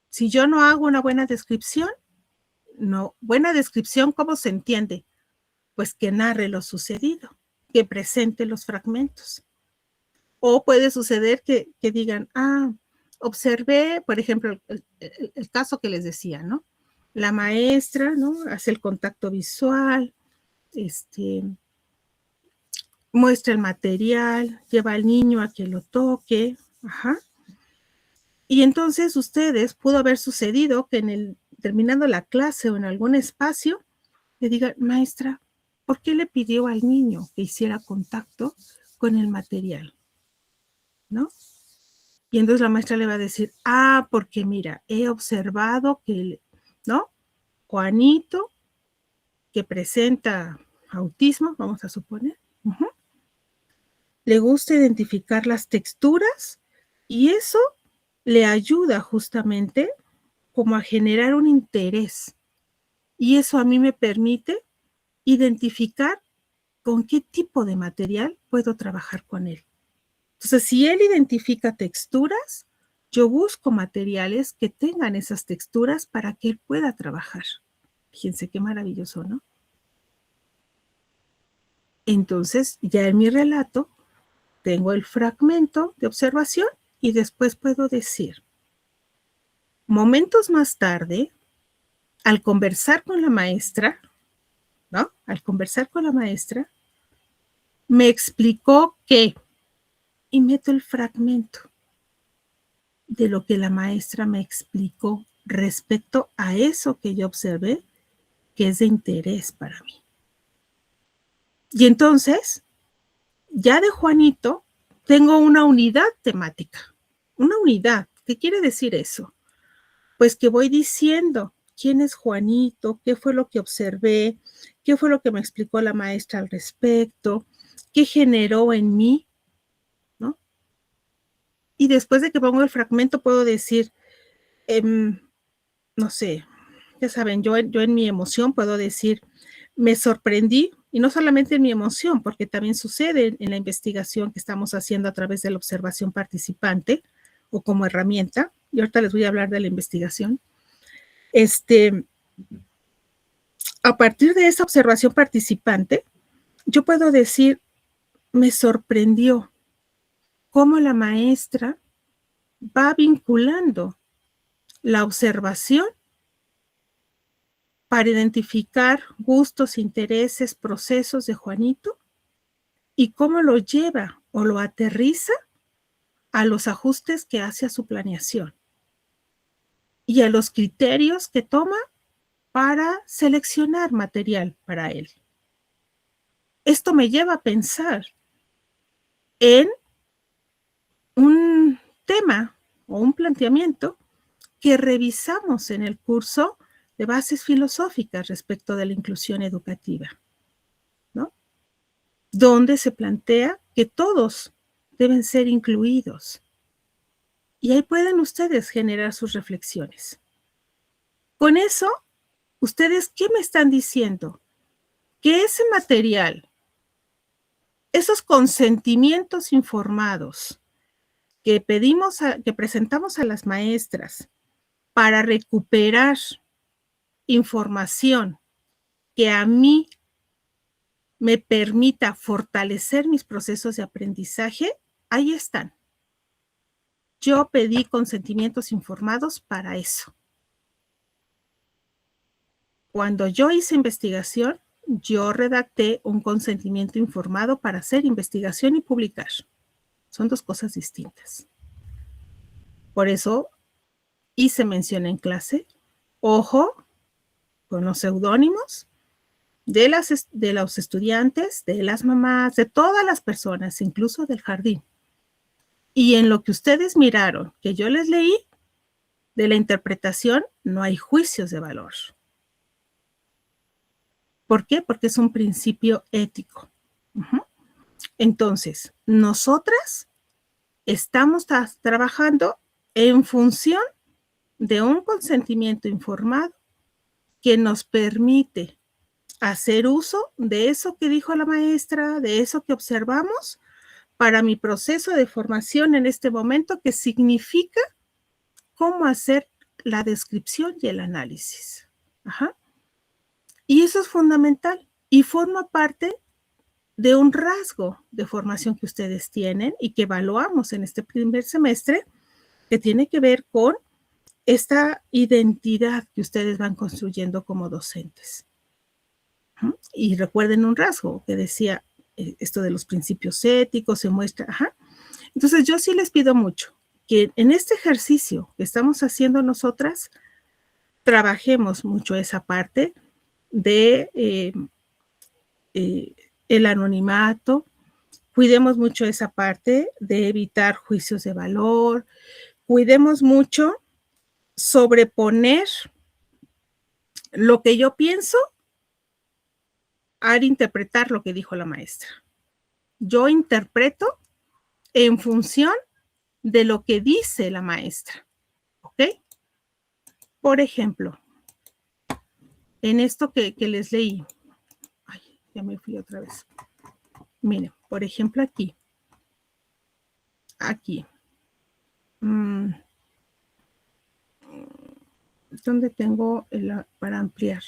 Si yo no hago una buena descripción, buena descripción, ¿cómo se entiende? Pues que narre lo sucedido, que presente los fragmentos. O puede suceder que digan, observé, por ejemplo, el caso que les decía, ¿no? La maestra, ¿no? Hace el contacto visual, muestra el material, lleva al niño a que lo toque, ajá. Y entonces ustedes, pudo haber sucedido que terminando la clase o en algún espacio, le digan, maestra, ¿por qué le pidió al niño que hiciera contacto con el material? ¿No? Y entonces la maestra le va a decir, porque mira, he observado que, ¿no? Juanito, que presenta autismo, vamos a suponer, le gusta identificar las texturas y eso le ayuda justamente como a generar un interés. Y eso a mí me permite identificar con qué tipo de material puedo trabajar con él. Entonces, si él identifica texturas, yo busco materiales que tengan esas texturas para que él pueda trabajar. Fíjense qué maravilloso, ¿no? Entonces, ya en mi relato, tengo el fragmento de observación y después puedo decir, momentos más tarde, al conversar con la maestra, ¿no? Al conversar con la maestra, me explicó que, y meto el fragmento de lo que la maestra me explicó respecto a eso que yo observé, que es de interés para mí. Y entonces, ya de Juanito, tengo una unidad temática. Una unidad. ¿Qué quiere decir eso? Pues que voy diciendo quién es Juanito, qué fue lo que observé, qué fue lo que me explicó la maestra al respecto, qué generó en mí, ¿no? Y después de que pongo el fragmento puedo decir, no sé, ya saben, yo en mi emoción puedo decir, me sorprendí, y no solamente en mi emoción, porque también sucede en la investigación que estamos haciendo a través de la observación participante o como herramienta, y ahorita les voy a hablar de la investigación. A partir de esa observación participante, yo puedo decir, me sorprendió cómo la maestra va vinculando la observación para identificar gustos, intereses, procesos de Juanito y cómo lo lleva o lo aterriza a los ajustes que hace a su planeación y a los criterios que toma para seleccionar material para él. Esto me lleva a pensar en un tema o un planteamiento que revisamos en el curso de bases filosóficas respecto de la inclusión educativa, ¿no? Donde se plantea que todos deben ser incluidos. Y ahí pueden ustedes generar sus reflexiones. Con eso, ¿ustedes qué me están diciendo? Que ese material, esos consentimientos informados que que presentamos a las maestras para recuperar información que a mí me permita fortalecer mis procesos de aprendizaje, ahí están. Yo pedí consentimientos informados para eso. Cuando yo hice investigación, yo redacté un consentimiento informado para hacer investigación y publicar. Son dos cosas distintas. Por eso hice mención en clase, ojo con los seudónimos de los estudiantes, de las mamás, de todas las personas, incluso del jardín. Y en lo que ustedes miraron, que yo les leí, de la interpretación, no hay juicios de valor. ¿Por qué? Porque es un principio ético. Entonces, nosotras estamos trabajando en función de un consentimiento informado que nos permite hacer uso de eso que dijo la maestra, de eso que observamos, para mi proceso de formación en este momento, que significa cómo hacer la descripción y el análisis. Y eso es fundamental y forma parte de un rasgo de formación que ustedes tienen y que evaluamos en este primer semestre, que tiene que ver con esta identidad que ustedes van construyendo como docentes. Y recuerden un rasgo que decía, esto de los principios éticos se muestra. Entonces yo sí les pido mucho que en este ejercicio que estamos haciendo nosotras, trabajemos mucho esa parte de el anonimato, cuidemos mucho esa parte de evitar juicios de valor, cuidemos mucho sobreponer lo que yo pienso al interpretar lo que dijo la maestra. Yo interpreto en función de lo que dice la maestra, ¿ok? Por ejemplo, en esto que les leí, ay, ya me fui otra vez. Miren, por ejemplo aquí. ¿Dónde tengo para ampliar?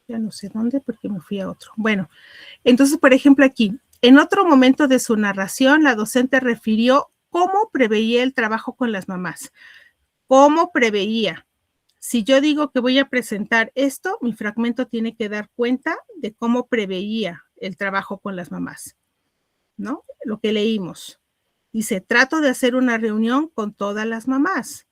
Ya no sé dónde porque me fui a otro. Bueno, entonces, por ejemplo, aquí, en otro momento de su narración, la docente refirió cómo preveía el trabajo con las mamás. ¿Cómo preveía? Si yo digo que voy a presentar esto, mi fragmento tiene que dar cuenta de cómo preveía el trabajo con las mamás, ¿no? Lo que leímos. Dice, trato de hacer una reunión con todas las mamás.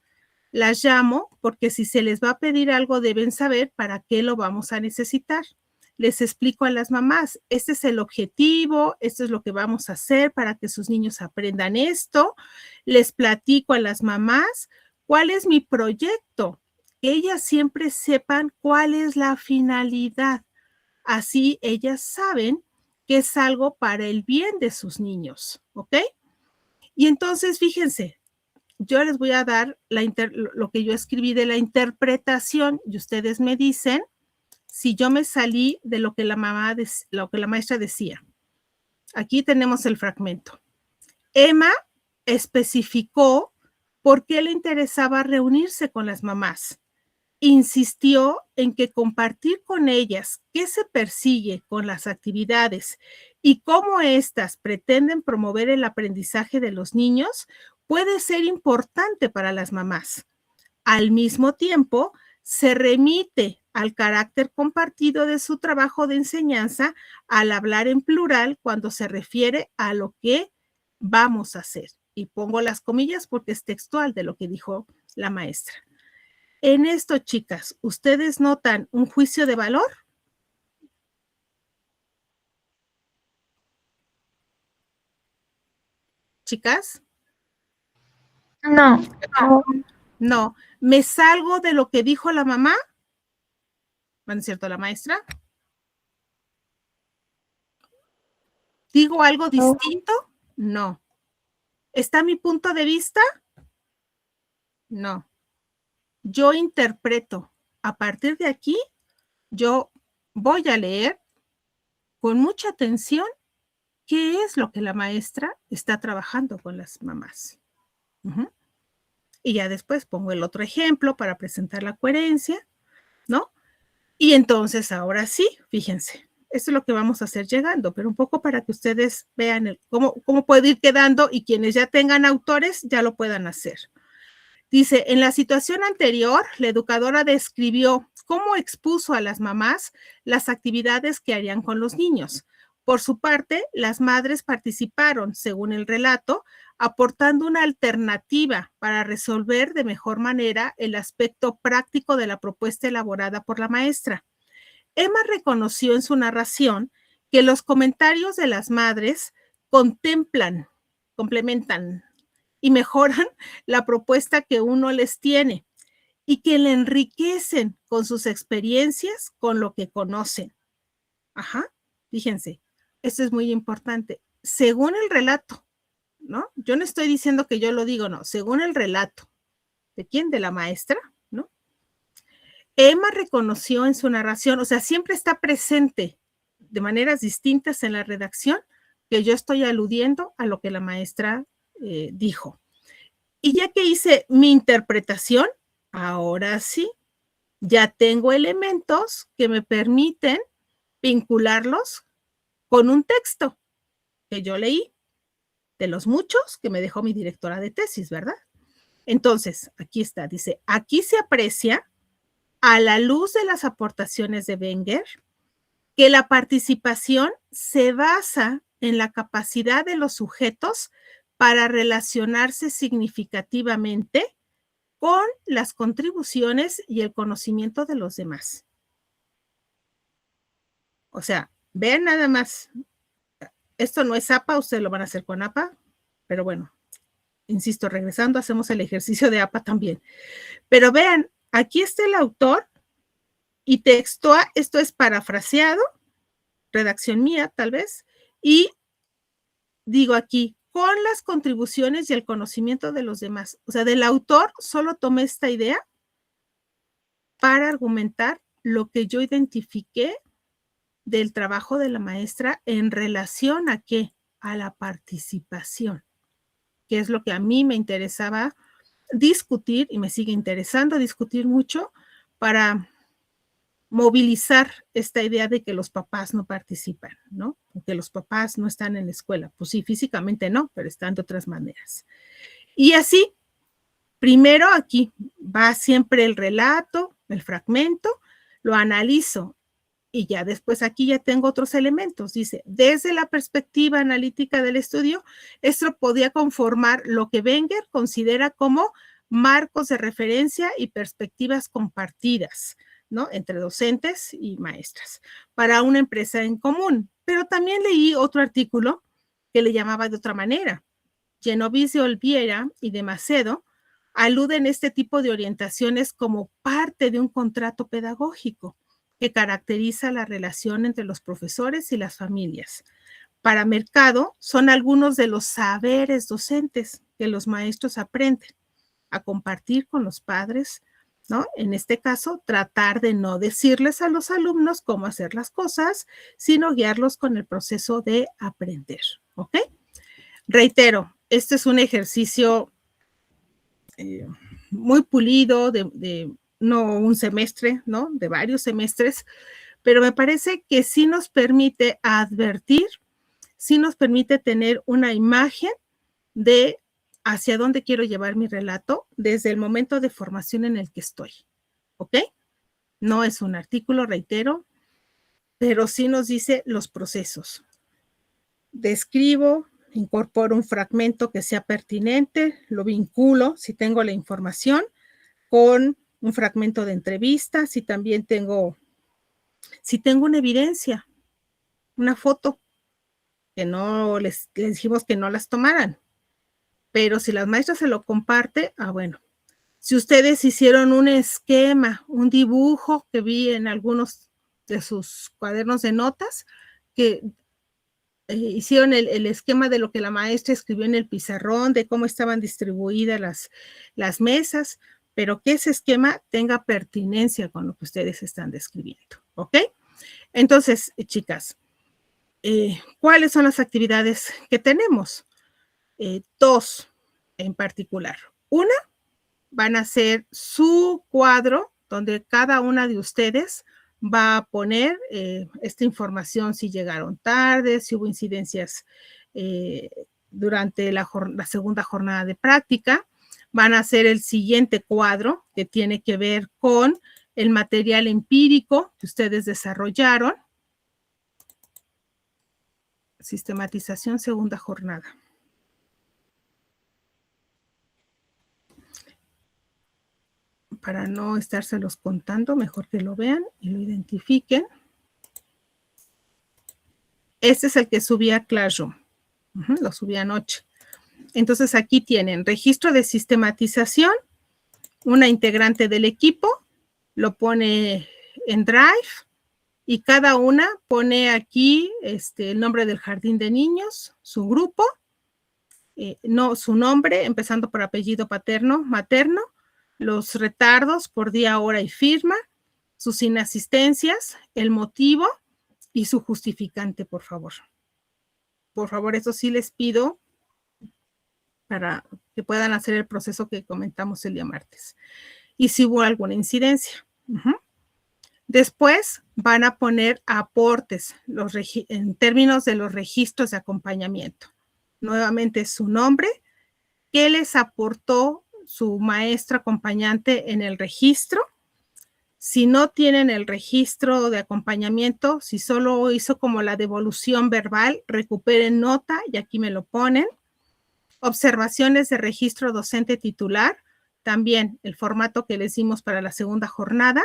Las llamo porque si se les va a pedir algo deben saber para qué lo vamos a necesitar. Les explico a las mamás, este es el objetivo, esto es lo que vamos a hacer para que sus niños aprendan esto. Les platico a las mamás cuál es mi proyecto, que ellas siempre sepan cuál es la finalidad. Así ellas saben que es algo para el bien de sus niños, ¿ok? Y entonces, fíjense, yo les voy a dar lo que yo escribí de la interpretación y ustedes me dicen si yo me salí de lo que la maestra decía. Aquí tenemos el fragmento. Emma especificó por qué le interesaba reunirse con las mamás. Insistió en que compartir con ellas qué se persigue con las actividades y cómo éstas pretenden promover el aprendizaje de los niños puede ser importante para las mamás. Al mismo tiempo, se remite al carácter compartido de su trabajo de enseñanza al hablar en plural cuando se refiere a lo que vamos a hacer. Y pongo las comillas porque es textual de lo que dijo la maestra. En esto, chicas, ¿ustedes notan un juicio de valor? Chicas. No. No. ¿Me salgo de lo que dijo la mamá? ¿No es cierto la maestra? ¿Digo algo distinto? No. ¿Está mi punto de vista? No. Yo interpreto. A partir de aquí, yo voy a leer con mucha atención qué es lo que la maestra está trabajando con las mamás. Y ya después pongo el otro ejemplo para presentar la coherencia, ¿no? Y entonces, ahora sí, fíjense, esto es lo que vamos a hacer llegando, pero un poco para que ustedes vean cómo puede ir quedando y quienes ya tengan autores ya lo puedan hacer. Dice, en la situación anterior, la educadora describió cómo expuso a las mamás las actividades que harían con los niños. Por su parte, las madres participaron, según el relato, aportando una alternativa para resolver de mejor manera el aspecto práctico de la propuesta elaborada por la maestra. Emma reconoció en su narración que los comentarios de las madres complementan y mejoran la propuesta que uno les tiene y que le enriquecen con sus experiencias, con lo que conocen. Ajá, fíjense, esto es muy importante. Según el relato, ¿no? Yo no estoy diciendo que yo lo digo, no, según el relato. ¿De quién? De la maestra, ¿no? Emma reconoció en su narración, o sea, siempre está presente de maneras distintas en la redacción, que yo estoy aludiendo a lo que la maestra dijo. Y ya que hice mi interpretación, ahora sí, ya tengo elementos que me permiten vincularlos con un texto que yo leí, de los muchos que me dejó mi directora de tesis, ¿verdad? Entonces, aquí está, dice, aquí se aprecia, a la luz de las aportaciones de Wenger, que la participación se basa en la capacidad de los sujetos para relacionarse significativamente con las contribuciones y el conocimiento de los demás. O sea, vean nada más, esto no es APA, ustedes lo van a hacer con APA, pero bueno, insisto, regresando, hacemos el ejercicio de APA también. Pero vean, aquí está el autor y texto, esto es parafraseado, redacción mía tal vez, y digo aquí, con las contribuciones y el conocimiento de los demás. O sea, del autor solo tomé esta idea para argumentar lo que yo identifiqué del trabajo de la maestra en relación a qué, a la participación, que es lo que a mí me interesaba discutir, y me sigue interesando discutir mucho, para movilizar esta idea de que los papás no participan, ¿no? Que los papás no están en la escuela. Pues sí, físicamente no, pero están de otras maneras. Y así, primero aquí va siempre el relato, el fragmento, lo analizo y ya después aquí ya tengo otros elementos. Dice, desde la perspectiva analítica del estudio, esto podía conformar lo que Wenger considera como marcos de referencia y perspectivas compartidas, ¿no? Entre docentes y maestras, para una empresa en común. Pero también leí otro artículo que le llamaba de otra manera. Genovese de Olviera y de Macedo aluden a este tipo de orientaciones como parte de un contrato pedagógico que caracteriza la relación entre los profesores y las familias. Para Mercado, son algunos de los saberes docentes que los maestros aprenden a compartir con los padres, ¿no? En este caso, tratar de no decirles a los alumnos cómo hacer las cosas, sino guiarlos con el proceso de aprender, ¿ok? Reitero, este es un ejercicio muy pulido, no un semestre, ¿no? De varios semestres, pero me parece que sí nos permite advertir, sí nos permite tener una imagen de hacia dónde quiero llevar mi relato desde el momento de formación en el que estoy, ¿ok? No es un artículo, reitero, pero sí nos dice los procesos. Describo, incorporo un fragmento que sea pertinente, lo vinculo, si tengo la información, con un fragmento de entrevista, si también tengo una evidencia, una foto, que no les dijimos que no las tomaran, pero si las maestras se lo comparte, bueno, si ustedes hicieron un esquema, un dibujo que vi en algunos de sus cuadernos de notas, que hicieron el esquema de lo que la maestra escribió en el pizarrón, de cómo estaban distribuidas las mesas, pero que ese esquema tenga pertinencia con lo que ustedes están describiendo, ¿ok? Entonces, chicas, ¿cuáles son las actividades que tenemos? Dos en particular. Una, van a hacer su cuadro donde cada una de ustedes va a poner esta información, si llegaron tarde, si hubo incidencias durante la segunda jornada de práctica. Van a hacer el siguiente cuadro que tiene que ver con el material empírico que ustedes desarrollaron. Sistematización, segunda jornada. Para no estárselos contando, mejor que lo vean y lo identifiquen. Este es el que subí a Classroom. Lo subí anoche. Entonces aquí tienen registro de sistematización, una integrante del equipo, lo pone en Drive y cada una pone aquí el nombre del jardín de niños, su grupo, no, su nombre, empezando por apellido paterno, materno, los retardos por día, hora y firma, sus inasistencias, el motivo y su justificante, por favor. Por favor, eso sí les pido para que puedan hacer el proceso que comentamos el día martes. Y si hubo alguna incidencia. Después van a poner aportes en términos de los registros de acompañamiento. Nuevamente su nombre, qué les aportó su maestra acompañante en el registro. Si no tienen el registro de acompañamiento, si solo hizo como la devolución verbal, recuperen nota y aquí me lo ponen. Observaciones de registro docente titular, también el formato que les dimos para la segunda jornada.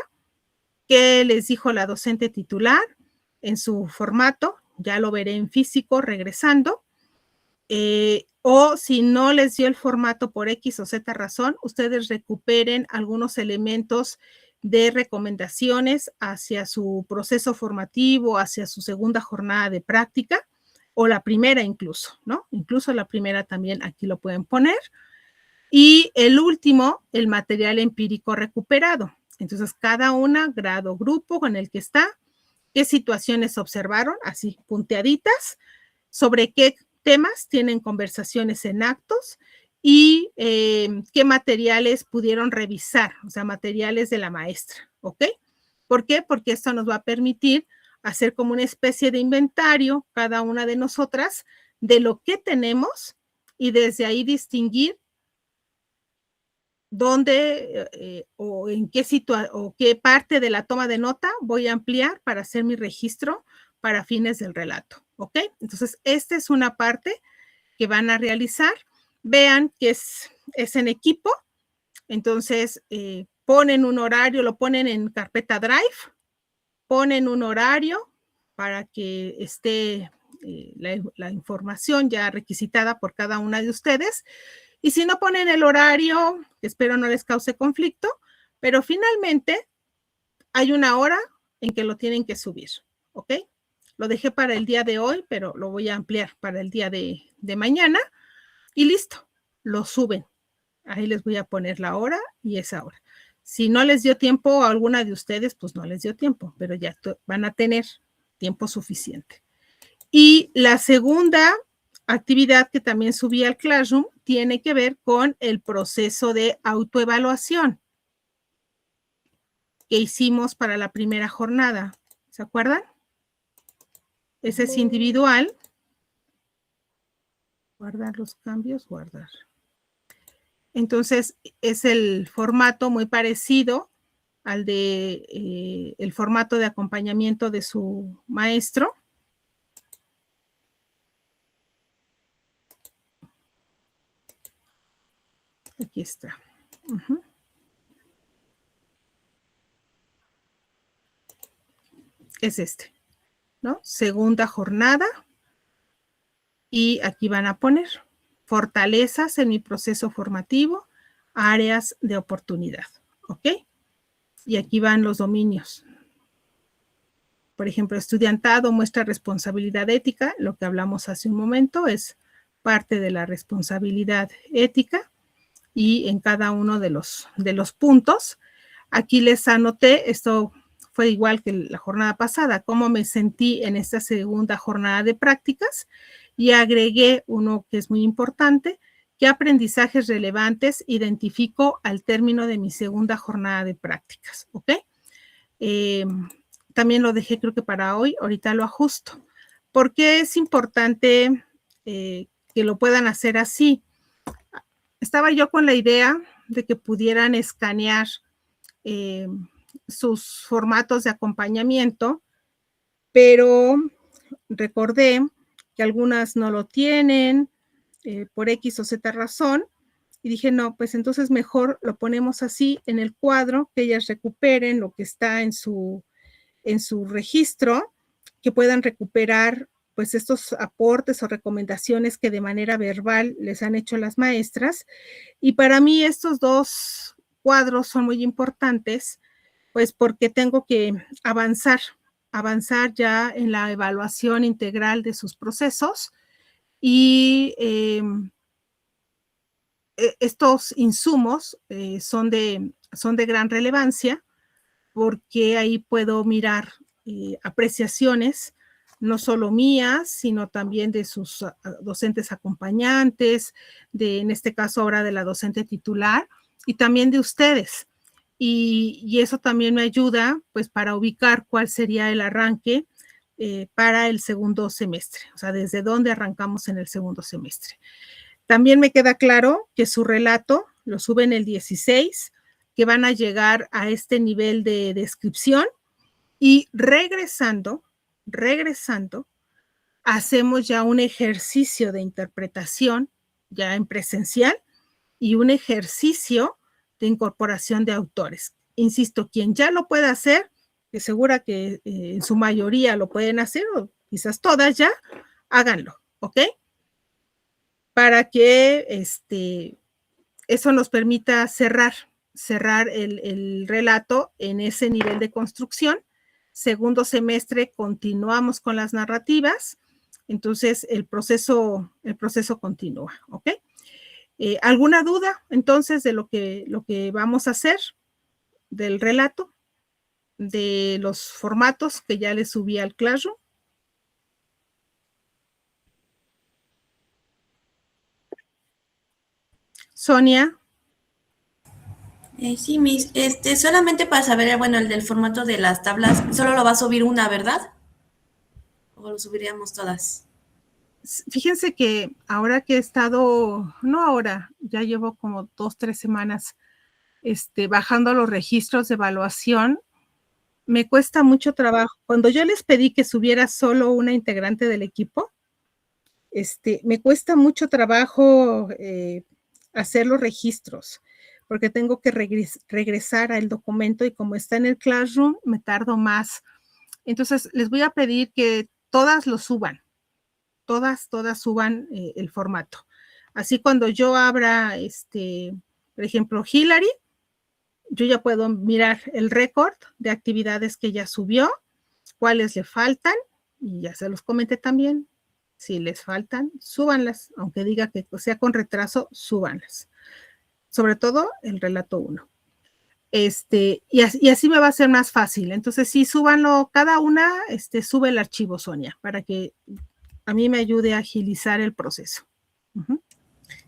¿Qué les dijo la docente titular en su formato? Ya lo veré en físico regresando. O si no les dio el formato por X o Z razón, ustedes recuperen algunos elementos de recomendaciones hacia su proceso formativo, hacia su segunda jornada de práctica, o la primera incluso, ¿no? Incluso la primera también aquí lo pueden poner. Y el último, el material empírico recuperado. Entonces, cada una, grado, grupo con el que está, qué situaciones observaron, así punteaditas, sobre qué temas tienen conversaciones en actos y qué materiales pudieron revisar, o sea, materiales de la maestra, ¿ok? ¿Por qué? Porque esto nos va a permitir hacer como una especie de inventario, cada una de nosotras, de lo que tenemos y desde ahí distinguir dónde o en qué o qué parte de la toma de nota voy a ampliar para hacer mi registro para fines del relato, ¿ok? Entonces, esta es una parte que van a realizar. Vean que es en equipo, entonces ponen un horario, lo ponen en carpeta Drive, ponen un horario para que esté la información ya requisitada por cada una de ustedes. Y si no ponen el horario, espero no les cause conflicto, pero finalmente hay una hora en que lo tienen que subir, ¿ok? Lo dejé para el día de hoy, pero lo voy a ampliar para el día de mañana y listo, lo suben. Ahí les voy a poner la hora y esa hora. Si no les dio tiempo a alguna de ustedes, pues no les dio tiempo, pero ya van a tener tiempo suficiente. Y la segunda actividad que también subí al Classroom tiene que ver con el proceso de autoevaluación que hicimos para la primera jornada. ¿Se acuerdan? Ese es individual. Guardar los cambios, guardar. Entonces, es el formato muy parecido al de el formato de acompañamiento de su maestro. Aquí está. Es este, ¿no? Segunda jornada. Y aquí van a poner fortalezas en mi proceso formativo, áreas de oportunidad, ¿ok? Y aquí van los dominios. Por ejemplo, estudiantado muestra responsabilidad ética, lo que hablamos hace un momento es parte de la responsabilidad ética y en cada uno de los puntos. Aquí les anoté, esto fue igual que la jornada pasada, cómo me sentí en esta segunda jornada de prácticas y agregué uno que es muy importante, qué aprendizajes relevantes identifico al término de mi segunda jornada de prácticas, ¿ok? También lo dejé creo que para hoy, ahorita lo ajusto. ¿Por qué es importante que lo puedan hacer así? Estaba yo con la idea de que pudieran escanear sus formatos de acompañamiento, pero recordé que algunas no lo tienen por X o Z razón, y dije, no, pues entonces mejor lo ponemos así en el cuadro, que ellas recuperen lo que está en su registro, que puedan recuperar pues estos aportes o recomendaciones que de manera verbal les han hecho las maestras. Y para mí estos dos cuadros son muy importantes, pues porque tengo que avanzar ya en la evaluación integral de sus procesos y estos insumos son de gran relevancia porque ahí puedo mirar apreciaciones, no solo mías, sino también de sus docentes acompañantes, en este caso ahora de la docente titular, y también de ustedes. Y eso también me ayuda, pues, para ubicar cuál sería el arranque para el segundo semestre, o sea, desde dónde arrancamos en el segundo semestre. También me queda claro que su relato lo suben el 16, que van a llegar a este nivel de descripción y regresando, hacemos ya un ejercicio de interpretación ya en presencial y un ejercicio de incorporación de autores. Insisto, quien ya lo pueda hacer, que segura que en su mayoría lo pueden hacer, o quizás todas ya, háganlo, ¿ok? Para que eso nos permita cerrar el relato en ese nivel de construcción. Segundo semestre continuamos con las narrativas, entonces el proceso continúa, ¿ok? ¿Alguna duda entonces de lo que vamos a hacer del relato, de los formatos que ya les subí al Classroom? Sonia. Sí, Miss, solamente para saber, bueno, el del formato de las tablas, solo lo va a subir una, ¿verdad? ¿O lo subiríamos todas? Fíjense que ahora que he estado, no ahora, ya llevo como 2, 3 semanas bajando los registros de evaluación, me cuesta mucho trabajo. Cuando yo les pedí que subiera solo una integrante del equipo, me cuesta mucho trabajo hacer los registros, porque tengo que regresar al documento y como está en el Classroom, me tardo más. Entonces, les voy a pedir que todas lo suban, todas suban el formato. Así cuando yo abra, por ejemplo, Hilary, yo ya puedo mirar el récord de actividades que ya subió, cuáles le faltan, y ya se los comenté también. Si les faltan, súbanlas, aunque diga que sea con retraso, súbanlas. Sobre todo el relato 1. Y así me va a ser más fácil. Entonces, sí, súbanlo, cada una sube el archivo, Sonia, para que a mí me ayude a agilizar el proceso.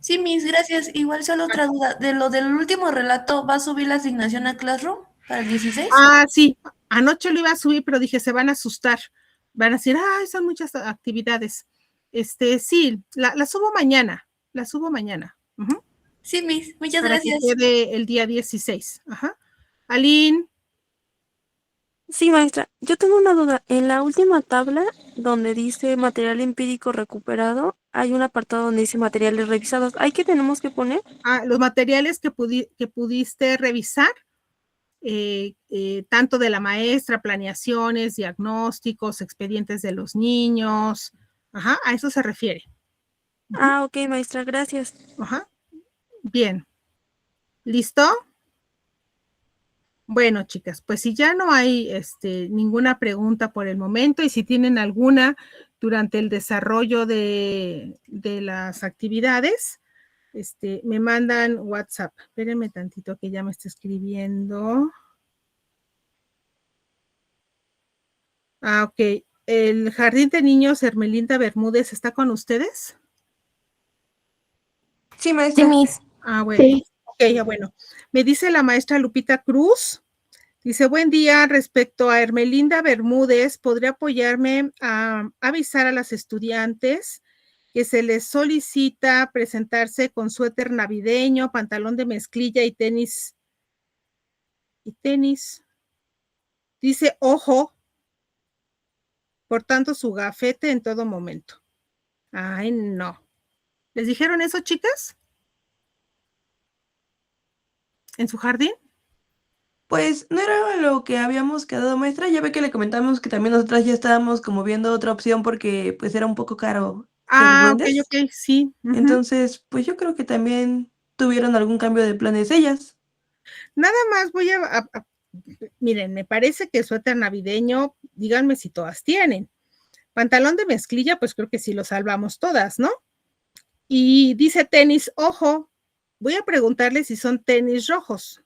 Sí, Miss, gracias. Igual solo otra duda. De lo del último relato, ¿va a subir la asignación a Classroom para el 16? Sí. Anoche lo iba a subir, pero dije, se van a asustar. Van a decir, son muchas actividades. Sí, la subo mañana. La subo mañana. Sí, Miss, muchas para gracias. Que quede el día 16. Aline. Sí, maestra. Yo tengo una duda. En la última tabla, donde dice material empírico recuperado, hay un apartado donde dice materiales revisados. ¿Ahí qué tenemos que poner? Los materiales que pudiste revisar, tanto de la maestra, planeaciones, diagnósticos, expedientes de los niños. A eso se refiere. Ok, maestra, gracias. Bien. ¿Listo? Bueno, chicas, pues si ya no hay ninguna pregunta por el momento y si tienen alguna durante el desarrollo de las actividades, me mandan WhatsApp. Espérenme tantito que ya me está escribiendo. Ok. ¿El Jardín de Niños Hermelinda Bermúdez está con ustedes? Sí, maestra. Sí, Miss. Bueno. Sí. Ok, bueno. Me dice la maestra Lupita Cruz. Dice, buen día, respecto a Hermelinda Bermúdez, ¿podría apoyarme a avisar a las estudiantes que se les solicita presentarse con suéter navideño, pantalón de mezclilla y tenis? Dice, ojo, portando su gafete en todo momento. Ay, no. ¿Les dijeron eso, chicas? ¿En su jardín? Pues no era lo que habíamos quedado, maestra. Ya ve que le comentamos que también nosotras ya estábamos como viendo otra opción porque pues era un poco caro el duendes. Ok, sí. Entonces, pues yo creo que también tuvieron algún cambio de planes ellas. Nada más voy miren, me parece que suéter navideño, díganme si todas tienen. Pantalón de mezclilla, pues creo que sí lo salvamos todas, ¿no? Y dice tenis, ojo, voy a preguntarle si son tenis rojos.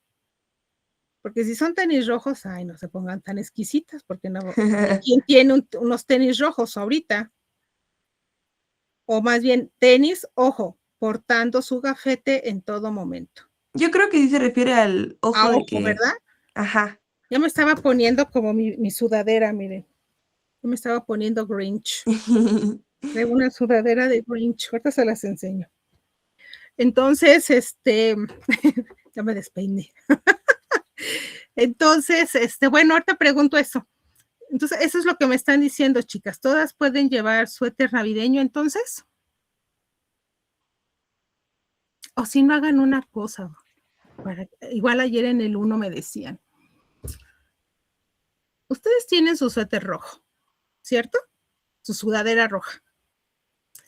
Porque si son tenis rojos, ay, no se pongan tan exquisitas, porque no, ¿quién tiene unos tenis rojos ahorita? O más bien, tenis, ojo, portando su gafete en todo momento. Yo creo que sí se refiere al ojo de que... ¿verdad? Ajá. Yo me estaba poniendo como mi sudadera, miren. Yo me estaba poniendo Grinch. Traigo una sudadera de Grinch, ahorita se las enseño. Entonces, ya me despeiné. Entonces, bueno, ahorita pregunto eso. Entonces, eso es lo que me están diciendo, chicas. ¿Todas pueden llevar suéter navideño entonces? O si no, hagan una cosa. Igual ayer en el 1 me decían. Ustedes tienen su suéter rojo, ¿cierto? Su sudadera roja.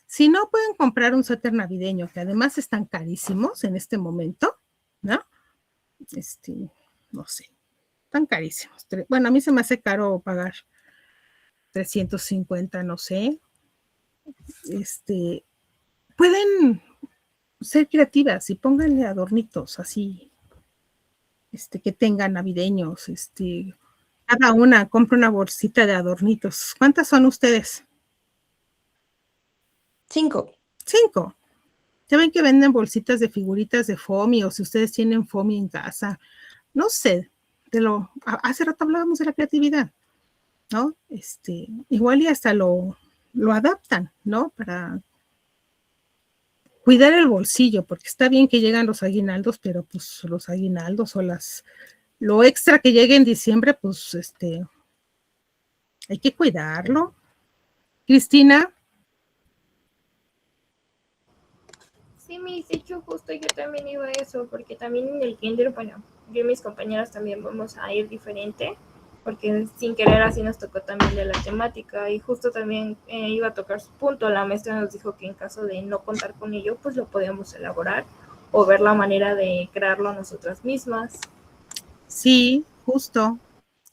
Si no, pueden comprar un suéter navideño, que además están carísimos en este momento, ¿no? No sé, están carísimos. Bueno, a mí se me hace caro pagar 350, no sé. Pueden ser creativas y pónganle adornitos así, que tengan navideños, cada una compra una bolsita de adornitos. ¿Cuántas son ustedes? 5. 5. Ya ven que venden bolsitas de figuritas de Fomi, o si ustedes tienen Fomi en casa, no sé, hace rato hablábamos de la creatividad, ¿no? Igual y hasta lo adaptan, ¿no? Para cuidar el bolsillo, porque está bien que llegan los aguinaldos, pero pues los aguinaldos o lo extra que llegue en diciembre, pues hay que cuidarlo. Cristina. Sí, de hecho, justo yo también iba a eso, porque también en el kinder, bueno, yo y mis compañeras también vamos a ir diferente, porque sin querer así nos tocó también de la temática, y justo también iba a tocar su punto. La maestra nos dijo que en caso de no contar con ello, pues lo podíamos elaborar o ver la manera de crearlo nosotras mismas. Sí, justo.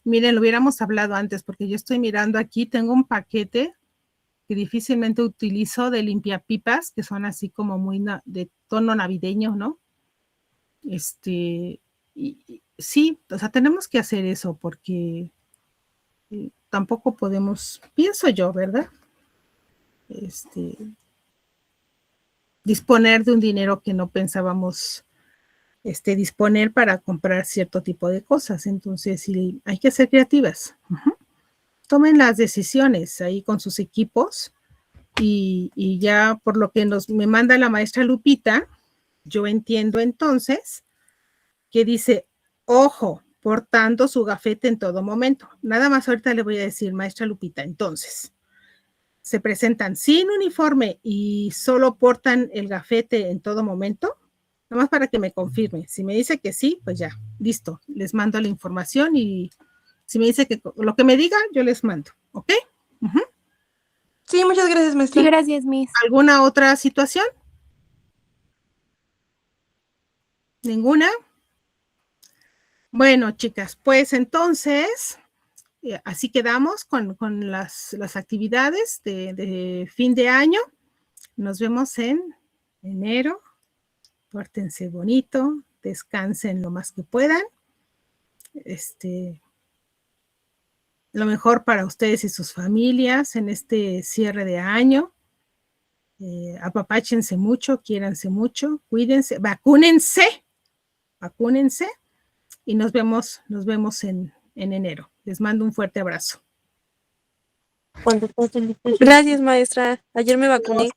Miren, lo hubiéramos hablado antes, porque yo estoy mirando aquí, tengo un paquete que difícilmente utilizo de limpiapipas, que son así como muy de tono navideño, ¿no? Sí, o sea, tenemos que hacer eso porque tampoco podemos, pienso yo, ¿verdad? Disponer de un dinero que no pensábamos disponer para comprar cierto tipo de cosas. Entonces, sí, hay que ser creativas. Tomen las decisiones ahí con sus equipos y ya por lo que me manda la maestra Lupita, yo entiendo entonces que dice, ojo, portando su gafete en todo momento. Nada más ahorita le voy a decir, maestra Lupita, entonces, se presentan sin uniforme y solo portan el gafete en todo momento, nada más para que me confirme. Si me dice que sí, pues ya, listo, les mando la información y si me dice que lo que me diga, yo les mando, ¿ok? Sí, muchas gracias, Sí, maestra. gracias, Miss. ¿Alguna otra situación? ¿Ninguna? Bueno, chicas, pues entonces, así quedamos con las actividades de fin de año. Nos vemos en enero. Pórtense bonito, descansen lo más que puedan. Lo mejor para ustedes y sus familias en este cierre de año. Apapáchense mucho, quiéranse mucho, cuídense, vacúnense y nos vemos en enero. Les mando un fuerte abrazo. Gracias, maestra. Ayer me vacuné.